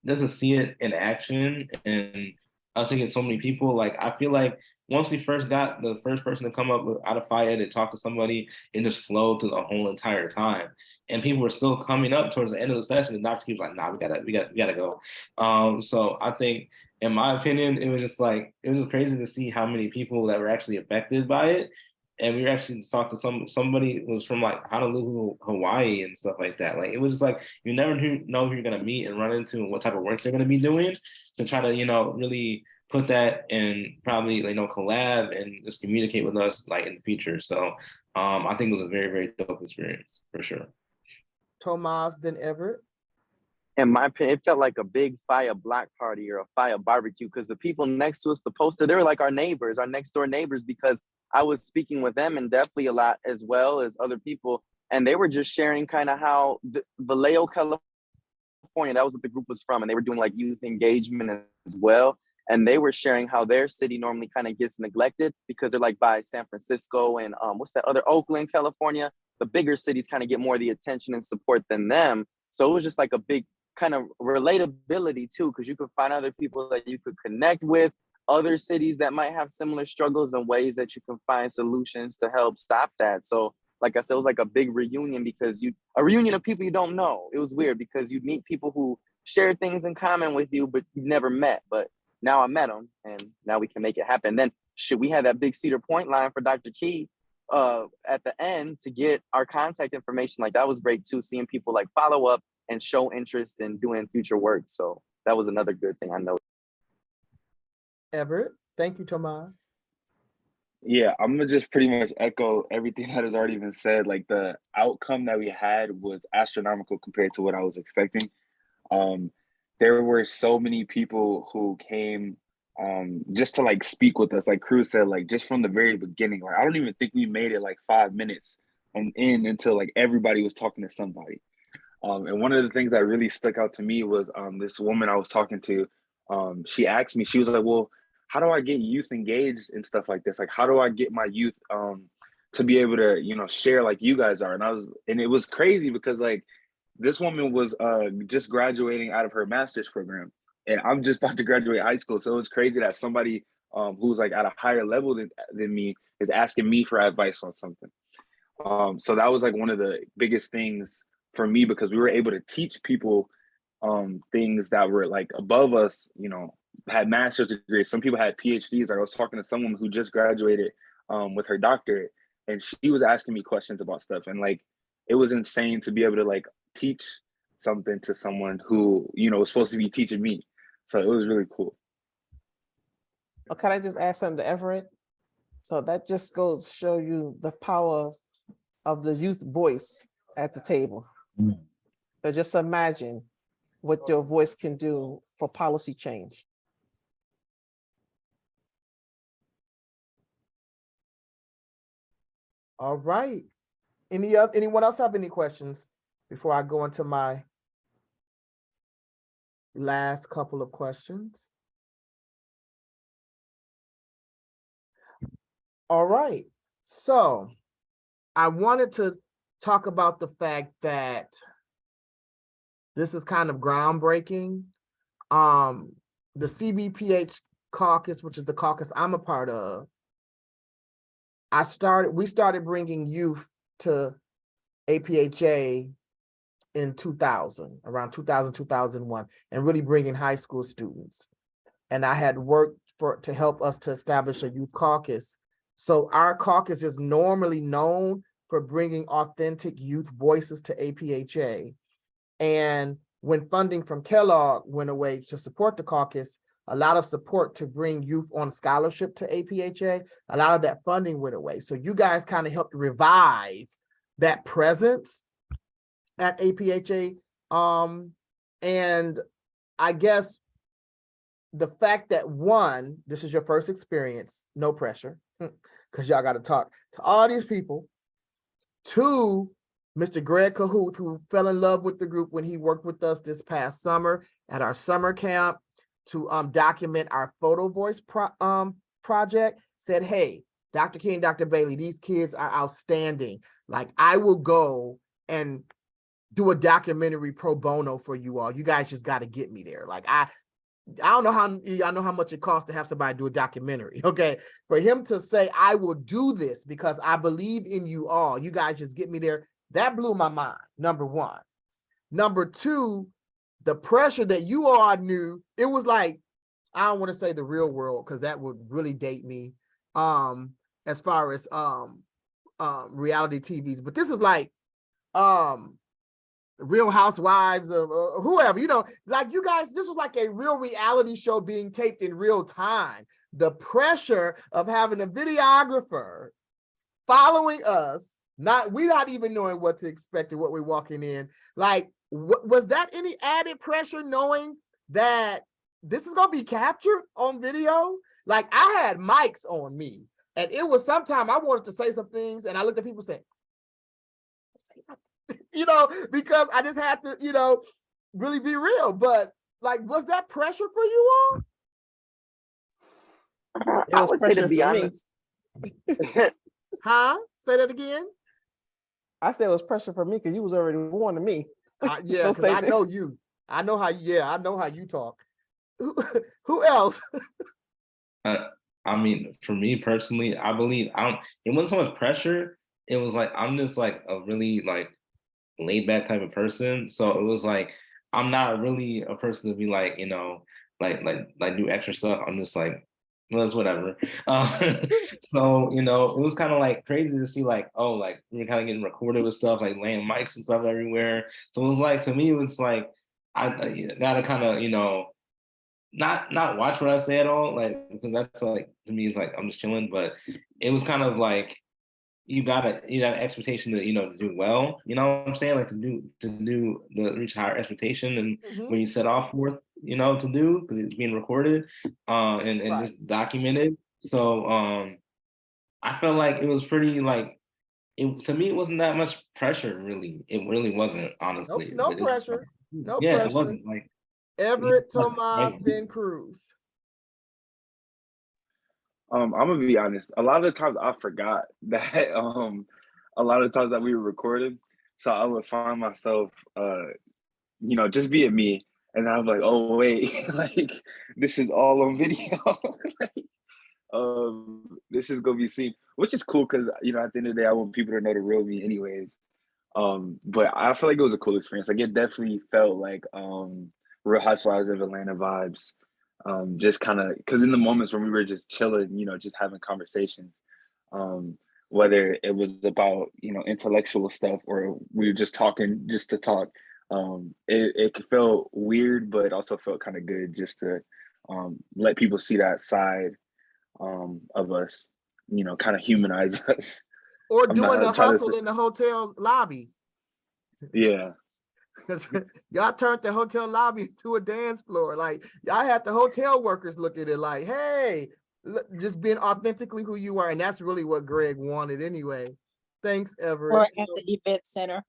just to see it in action and us seeing so many people, like, I feel like once we first got the first person to come up out of FPHYA to talk to somebody, it just flowed through the whole entire time. And people were still coming up towards the end of the session, and Dr. Q was like, nah, we gotta go. So I think, in my opinion, it was just crazy to see how many people that were actually affected by it. And we were actually talking to somebody who was from like Honolulu, Hawaii, and stuff like that. Like, it was just like, you never know who you're gonna meet and run into and what type of work they're gonna be doing, to try to really put that and probably collab and just communicate with us like in the future. So I think it was a very, very dope experience for sure. Tomas, then Everett. In my opinion, it felt like a big FPHYA block party or a FPHYA barbecue, because the people next to us, the poster, they were like our neighbors, our next door neighbors, because I was speaking with them and definitely a lot as well as other people. And they were just sharing kind of how Vallejo, California, that was what the group was from. And they were doing like youth engagement as well. And they were sharing how their city normally kind of gets neglected because they're like by San Francisco and what's that other, Oakland, California. The bigger cities kind of get more of the attention and support than them. So it was just like a big kind of relatability too, because you could find other people that you could connect with, other cities that might have similar struggles and ways that you can find solutions to help stop that. So like I said, it was like a big reunion, because a reunion of people you don't know. It was weird because you'd meet people who share things in common with you, but you've never met. But now I met them, and now we can make it happen. Then we had that big Cedar Point line for Dr. Key at the end to get our contact information. Like, that was great too, seeing people like follow up and show interest in doing future work. So that was another good thing I know. Everett, thank you, Tomas. Yeah, I'm gonna just pretty much echo everything that has already been said. Like, the outcome that we had was astronomical compared to what I was expecting. There were so many people who came just to like speak with us. Like Cruz said, like just from the very beginning. Like, I don't even think we made it like 5 minutes until like everybody was talking to somebody. And one of the things that really stuck out to me was this woman I was talking to. She asked me, she was like, well, how do I get youth engaged and stuff like this? Like, how do I get my youth to be able to, share like you guys are? And it was crazy because like this woman was just graduating out of her master's program, and I'm just about to graduate high school. So it was crazy that somebody who's like at a higher level than me is asking me for advice on something. So that was like one of the biggest things for me, because we were able to teach people things that were like above us, had master's degrees. Some people had PhDs. I was talking to someone who just graduated with her doctorate, and she was asking me questions about stuff. And like, it was insane to be able to like teach something to someone who, was supposed to be teaching me. So it was really cool. Oh, can I just add something to Everett? So that just goes to show you the power of the youth voice at the table. So just imagine what your voice can do for policy change. All right. Anyone else have any questions before I go into my last couple of questions? All right. So I wanted to talk about the fact that This is kind of groundbreaking. The CBPH caucus, which is the caucus I'm a part of, we started bringing youth to APHA in 2000, around 2000, 2001, and really bringing high school students. And I had worked to help us to establish a youth caucus. So our caucus is normally known for bringing authentic youth voices to APHA. And when funding from Kellogg went away to support the caucus, a lot of support to bring youth on scholarship to APHA, a lot of that funding went away. So you guys kind of helped revive that presence at APHA. And I guess the fact that one, this is your first experience, no pressure, because y'all got to talk to all these people. Two, Mr. Greg Cahoot, who fell in love with the group when he worked with us this past summer at our summer camp to document our photo voice project, said, hey, Dr. King, Dr. Bailey, these kids are outstanding. Like, I will go and do a documentary pro bono for you all. You guys just got to get me there. Like, I don't know how much it costs to have somebody do a documentary. Okay. For him to say, I will do this because I believe in you all. You guys just get me there. That blew my mind, number one. Number two, the pressure that you all knew, it was like, I don't want to say the real world because that would really date me as far as reality TVs. But this is like Real Housewives of whoever, like you guys, this was like a real reality show being taped in real time. The pressure of having a videographer following us, we not even knowing what to expect or what we're walking in. Like, was that any added pressure knowing that this is going to be captured on video? Like, I had mics on me and it was sometime I wanted to say some things and I looked at people saying, because I just had to, really be real. But like, was that pressure for you all? I would say, to be honest. Huh? Say that again. I said it was pressure for me because you was already warning me. Yeah, because I know you. I know how you talk. Who else? I mean, for me personally, I believe it wasn't so much pressure. It was like, I'm just like a really like laid back type of person. So it was like, I'm not really a person to be like, like do extra stuff. I'm just like, well, it's whatever. So, it was kind of like crazy to see like, oh, like we were kind of getting recorded with stuff, like laying mics and stuff everywhere. So it was like, to me, it was like, I gotta kind of, not watch what I say at all, like, because that's like, to me, it's like, I'm just chilling. But it was kind of like, you got an expectation to, to do well, you know what I'm saying? Like to reach higher expectation and when you set off for, to do, because it's being recorded and Right. just documented. So I felt like it was pretty like, to me, it wasn't that much pressure, really. It really wasn't, honestly. No pressure. No yeah, pressure. it wasn't like Everett, Tomas, then Cruz. I'm gonna be honest. A lot of the times I forgot that a lot of the times that we were recording, so I would find myself just being me, and I was like, oh wait, like this is all on video. Like, this is gonna be seen, which is cool because at the end of the day, I want people to know the real me, anyways. But I feel like it was a cool experience. Like, it definitely felt like Real Housewives of Atlanta vibes. Just kind of because in the moments when we were just chilling, just having conversations, whether it was about intellectual stuff or we were just talking just to talk, it felt weird, but it also felt kind of good just to let people see that side of us, kind of humanize us. Or doing the hustle in the hotel lobby. Yeah. Because y'all turned the hotel lobby to a dance floor. Like, y'all had the hotel workers look at it like, hey, just being authentically who you are. And that's really what Greg wanted anyway. Thanks, Everett. Or at the event center.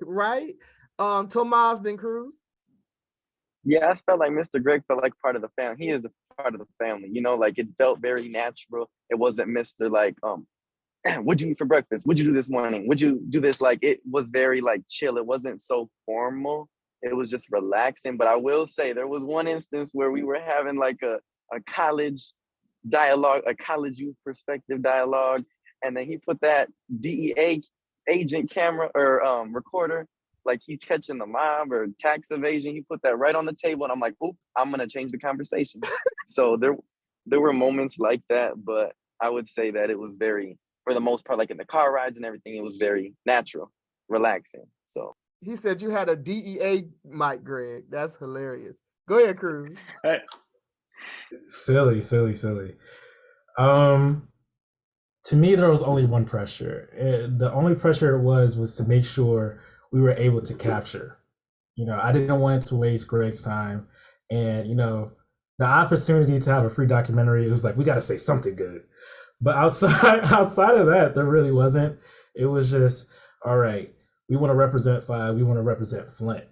Right? Tomas, then Cruz. Yeah, I felt like Mr. Greg felt like part of the family. He is the part of the family, like it felt very natural. It wasn't Mr. like, what'd you eat for breakfast? What'd you do this morning? Would you do this? Like, it was very like chill. It wasn't so formal. it was just relaxing. But I will say there was one instance where we were having like a college dialogue, a college youth perspective dialogue, and then he put that DEA agent camera or recorder, like he's catching the mob or tax evasion. He put that right on the table, and I'm like, oop, I'm gonna change the conversation. So there were moments like that, but I would say that it was very, for the most part, like in the car rides and everything, it was very natural, relaxing. So He said you had a DEA mic, Greg. That's hilarious. Go ahead, Cruz. Silly. To me, there was only one pressure. The only pressure was to make sure we were able to capture. I didn't want to waste Greg's time, and the opportunity to have a free documentary, it was like we got to say something good. But outside of that, there really wasn't. It was just, all right, we want to represent FPHYA, we want to represent Flint,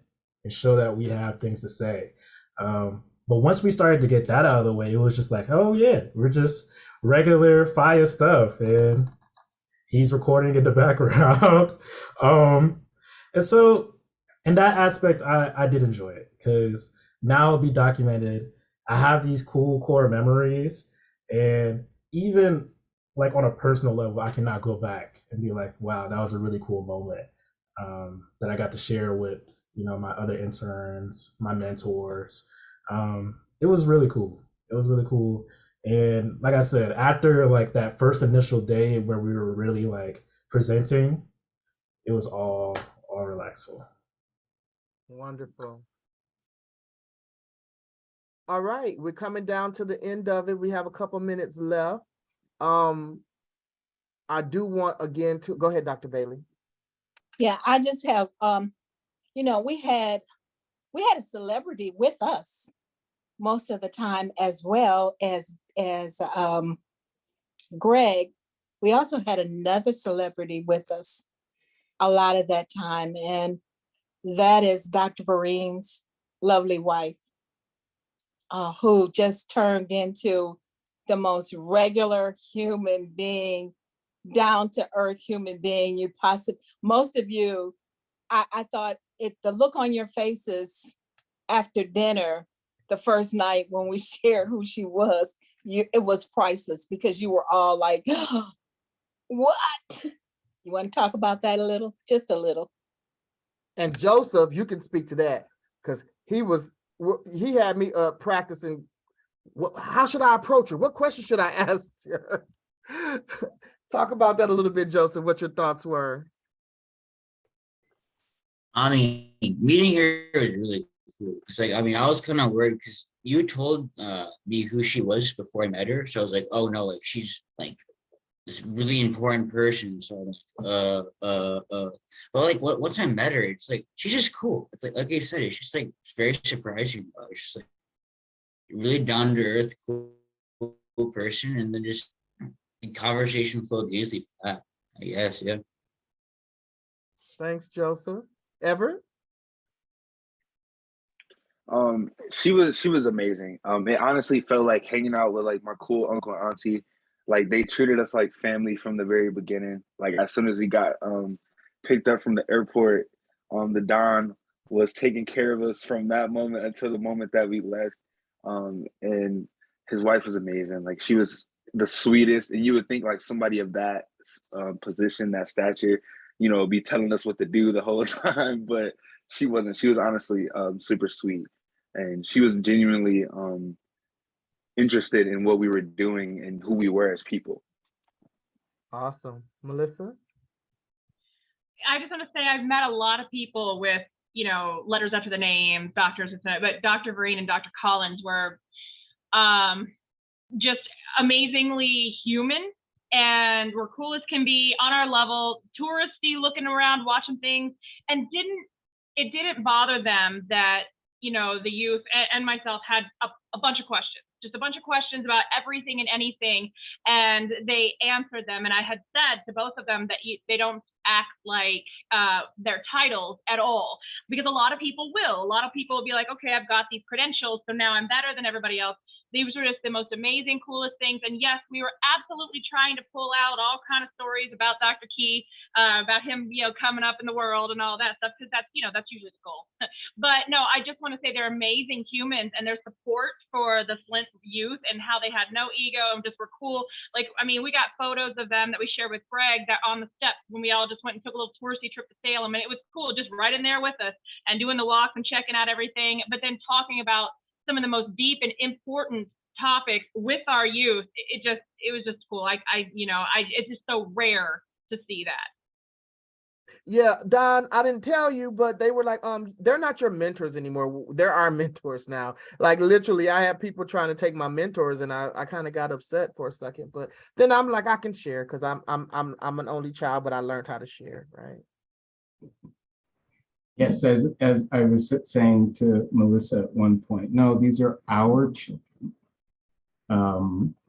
and show that we have things to say. But once we started to get that out of the way, it was just like, oh yeah, we're just regular FPHYA stuff, and he's recording in the background. And so in that aspect, I did enjoy it, because now it'll be documented. I have these cool core memories, and even like on a personal level, I cannot go back and be like, wow, that was a really cool moment that I got to share with my other interns, my mentors. It was really cool. And like I said, after like that first initial day where we were really like presenting, it was all relaxful. Wonderful. All right, we're coming down to the end of it. We have a couple minutes left. I do want again to go ahead, Dr. Bailey. Yeah, I just have we had a celebrity with us most of the time, as well as Greg. We also had another celebrity with us a lot of that time, and that is Dr. Vereen's lovely wife, who just turned into the most regular human being, down to earth human being you possibly. Most of you, I thought the look on your faces after dinner, the first night when we shared who she was, it was priceless, because you were all like, oh, what? You want to talk about that a little? Just a little. And Joseph, you can speak to that, because he had me practicing. How should I approach her? What question should I ask her? Talk about that a little bit, Joseph, what your thoughts were. I mean, meeting her was really cool. Because I was kind of worried, because you told me who she was before I met her. So I was like, oh no, like she's like this really important person. So well, like once I met her, it's like she's just cool. It's like I said, it's just like it's very surprising. It's just like really down to earth, cool person, and then just the conversation flowed easily for that, I guess. Yeah. Thanks, Joseph. Everett? She was amazing. It honestly felt like hanging out with like my cool uncle and auntie. Like they treated us like family from the very beginning. Like as soon as we got picked up from the airport, the Don was taking care of us from that moment until the moment that we left. And his wife was amazing. Like she was the sweetest, and you would think like somebody of that position, that stature, be telling us what to do the whole time, but she wasn't. She was honestly super sweet, and she was genuinely interested in what we were doing and who we were as people. Awesome. Melissa? I just want to say I've met a lot of people with, letters after the name, doctors, but Dr. Vereen and Dr. Collins were just amazingly human, and were cool as can be, on our level, touristy, looking around, watching things, and it didn't bother them that, the youth and myself had a bunch of questions, just a bunch of questions about everything and anything, and they answered them. And I had said to both of them that they don't act like their titles at all, because a lot of people will. A lot of people will be like, okay, I've got these credentials, so now I'm better than everybody else. These were just the most amazing, coolest things. And yes, we were absolutely trying to pull out all kind of stories about Dr. Key, about him, coming up in the world and all that stuff, because that's usually the goal. But no, I just want to say they're amazing humans, and their support for the Flint youth and how they had no ego and just were cool. Like, I mean, we got photos of them that we shared with Greg that on the steps when we all just went and took a little touristy trip to Salem, and it was cool, just right in there with us and doing the walks and checking out everything, but then talking about some of the most deep and important topics with our youth. It was just cool. It's just so rare to see that. Yeah, Don, I didn't tell you, but they were like, they're not your mentors anymore. They're our mentors now. Like literally, I have people trying to take my mentors, and I kind of got upset for a second, but then I'm like, I can share because I'm an only child, but I learned how to share, right? Yes, as I was saying to Melissa at one point, no, these are our children.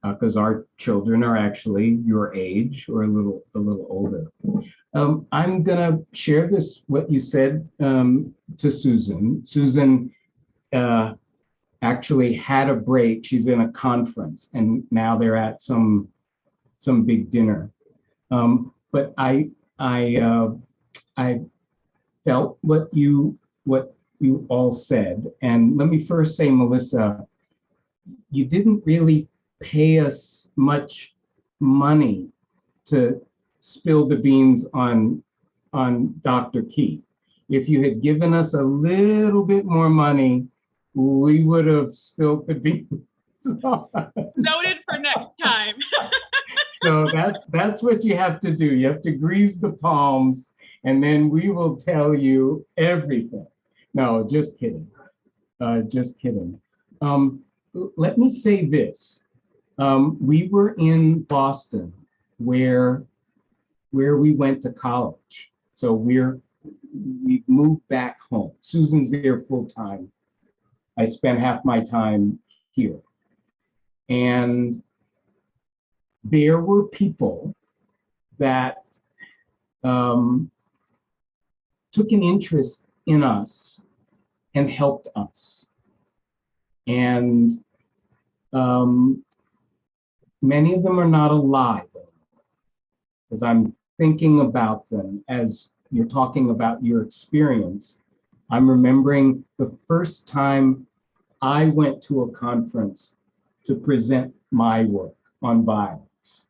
Because our children are actually your age or a little older. I'm gonna share what you said to Susan. Susan actually had a break. She's in a conference, and now they're at some big dinner. But I felt what you all said, and let me first say, Melissa, you didn't really pay us much money to spill the beans on Dr. Key. If you had given us a little bit more money, we would have spilled the beans. Noted for next time. So that's what you have to do. You have to grease the palms, and then we will tell you everything. No, just kidding. Just kidding. Let me say this. We were in Boston where we went to college. So we moved back home. Susan's there full time. I spent half my time here. And there were people that took an interest in us and helped us. And many of them are not alive. As I'm thinking about them, as you're talking about your experience, I'm remembering the first time I went to a conference to present my work on violence.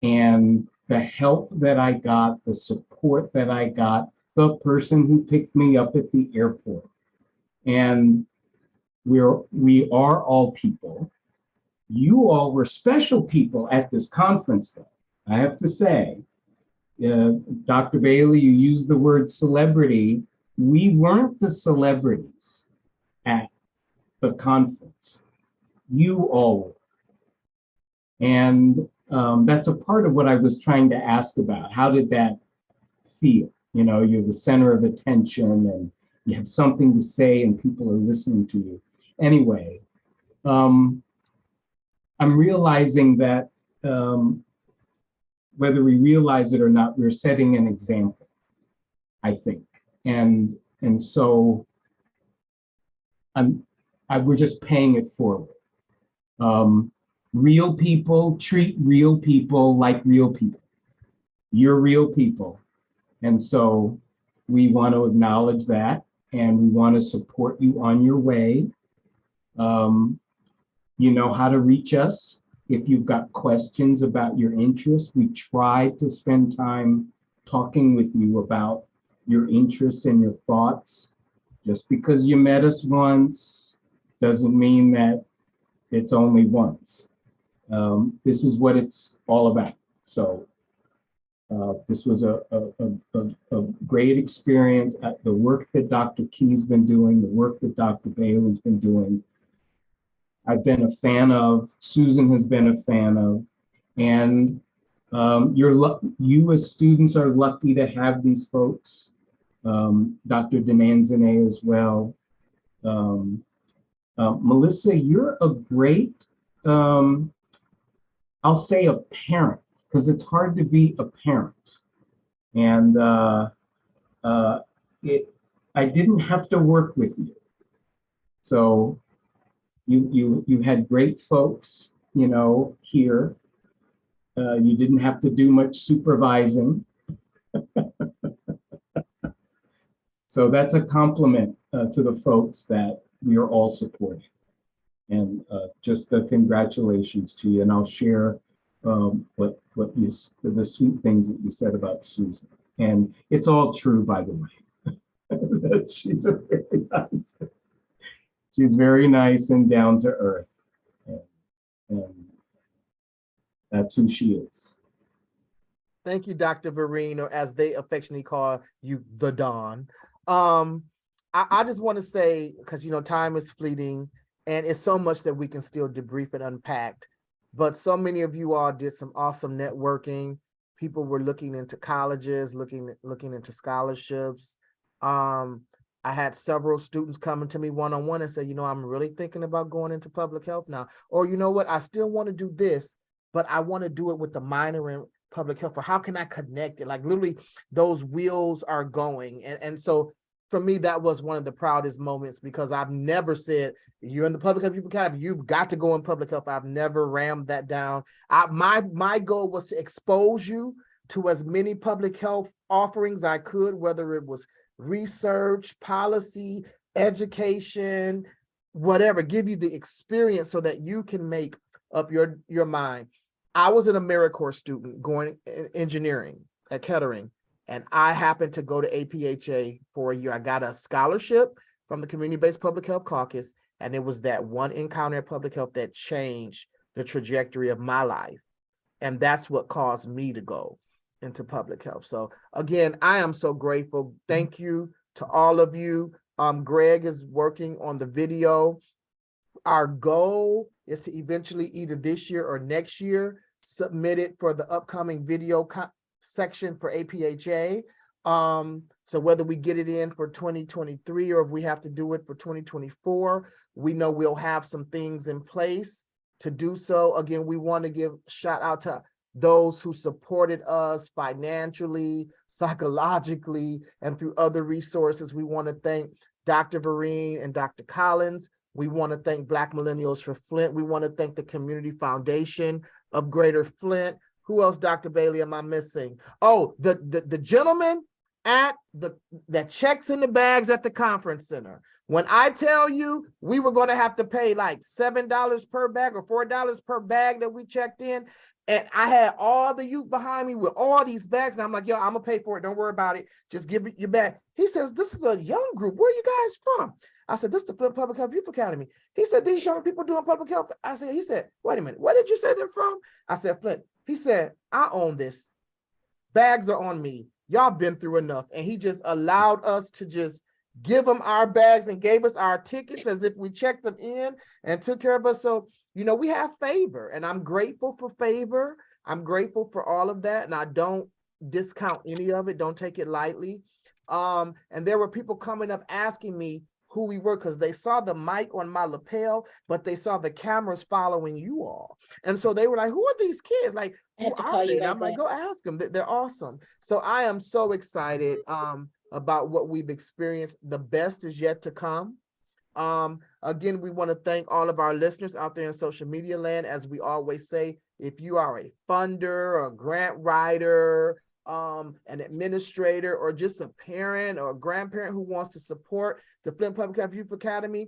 And the help that I got, the support that I got, the person who picked me up at the airport. And we are all people. You all were special people at this conference, though. I have to say, Dr. Bailey, you used the word celebrity. We weren't the celebrities at the conference. You all were. And that's a part of what I was trying to ask about. How did that feel? You're the center of attention, and you have something to say, and people are listening to you. Anyway, I'm realizing that whether we realize it or not, we're setting an example, I think. And so we're just paying it forward. Real people treat real people like real people. You're real people. And so we want to acknowledge that, and we want to support you on your way. You know how to reach us. If you've got questions about your interests, we try to spend time talking with you about your interests and your thoughts. Just because you met us once doesn't mean that it's only once. This is what it's all about. So this was a great experience. The work that Dr. Key's been doing, the work that Dr. Bailey's been doing, I've been a fan of, Susan has been a fan of, and you as students are lucky to have these folks. Dr. Denanzane as well. Melissa, you're a great, I'll say a parent, because it's hard to be a parent. And I didn't have to work with you. So you had great folks, you know, here. You didn't have to do much supervising. So that's a compliment to the folks that we are all supporting. And just the congratulations to you. And I'll share what you, the sweet things that you said about Susan. And it's all true, by the way. She's very nice and down to earth. And that's who she is. Thank you, Dr. Vereen, or as they affectionately call you, the Don. I just want to say, because, you know, time is fleeting and it's so much that we can still debrief and unpack, but so many of you all did some awesome networking. People were looking into colleges, looking into scholarships. I had several students coming to me one-on-one and say, you know, I'm really thinking about going into public health now, or you know what, I still want to do this, but I want to do it with the minor in public health. Or how can I connect it? Like literally those wheels are going. And so for me, that was one of the proudest moments, because I've never said, you're in the public health academy, you've got to go in public health. I've never rammed that down. My goal was to expose you to as many public health offerings I could, whether it was research, policy, education, whatever, give you the experience so that you can make up your mind. I was an AmeriCorps student going engineering at Kettering, and I happened to go to APHA for a year. I got a scholarship from the Community-Based Public Health Caucus, and it was that one encounter at public health that changed the trajectory of my life. And that's what caused me to go into public health. So again, I am so grateful. Thank you to all of you. Greg is working on the video. Our goal is to eventually, either this year or next year, submit it for the upcoming video section for APHA. So whether we get it in for 2023 or if we have to do it for 2024, we know we'll have some things in place to do so. Again, we want to give shout out to those who supported us financially, psychologically, and through other resources. We want to thank Dr. Vereen and Dr. Collins. We want to thank Black Millennials for Flint. We want to thank the Community Foundation of Greater Flint. Who else, Dr. Bailey, am I missing? Oh, the gentleman at that checks in the bags at the conference center. When I tell you we were going to have to pay like $7 per bag or $4 per bag that we checked in, and I had all the youth behind me with all these bags, and I'm like, yo, I'm gonna pay for it. Don't worry about it. Just give it your bag. He says, this is a young group. Where are you guys from? I said, this is the Flint Public Health Youth Academy. He said, these young people doing public health. He said, wait a minute, where did you say they're from? I said, Flint. He said, I own this. Bags are on me. Y'all been through enough. And he just allowed us to just give them our bags and gave us our tickets as if we checked them in and took care of us. So, you know, we have favor, and I'm grateful for favor. I'm grateful for all of that. And I don't discount any of it. Don't take it lightly. And there were people coming up asking me who we were, because they saw the mic on my lapel, but they saw the cameras following you all. And so they were like, who are these kids? Like, who are they? And I'm like, go ask them. They're awesome. So I am so excited about what we've experienced. The best is yet to come. Again, we want to thank all of our listeners out there in social media land. As we always say, if you are a funder, a grant writer, an administrator, or just a parent or a grandparent who wants to support the Flint Public Health Youth Academy,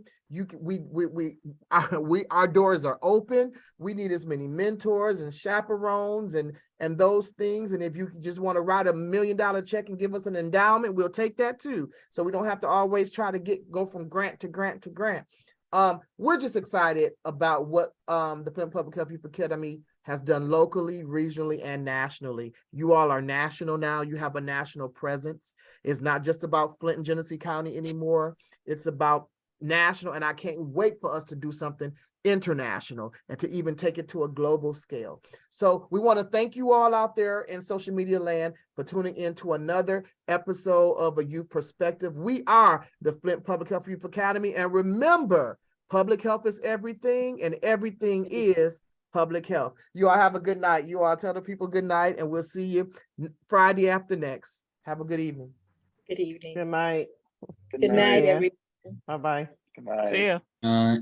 our doors are open. We need as many mentors and chaperones and those things. And if you just want to write $1 million check and give us an endowment, we'll take that too. So we don't have to always try to go from grant to grant to grant. We're just excited about what the Flint Public Health Youth Academy has done locally, regionally, and nationally. You all are national now. You have a national presence. It's not just about Flint and Genesee County anymore. It's about national, and I can't wait for us to do something international and to even take it to a global scale. So we want to thank you all out there in social media land for tuning in to another episode of A Youth Perspective. We are the Flint Public Health Youth Academy, and remember, public health is everything, and everything is public health. You all have a good night. You all tell the people good night, and we'll see you Friday after next. Have a good evening. Good evening. Good night. Good night, Yeah. everyone. Bye-bye. Good night. See ya.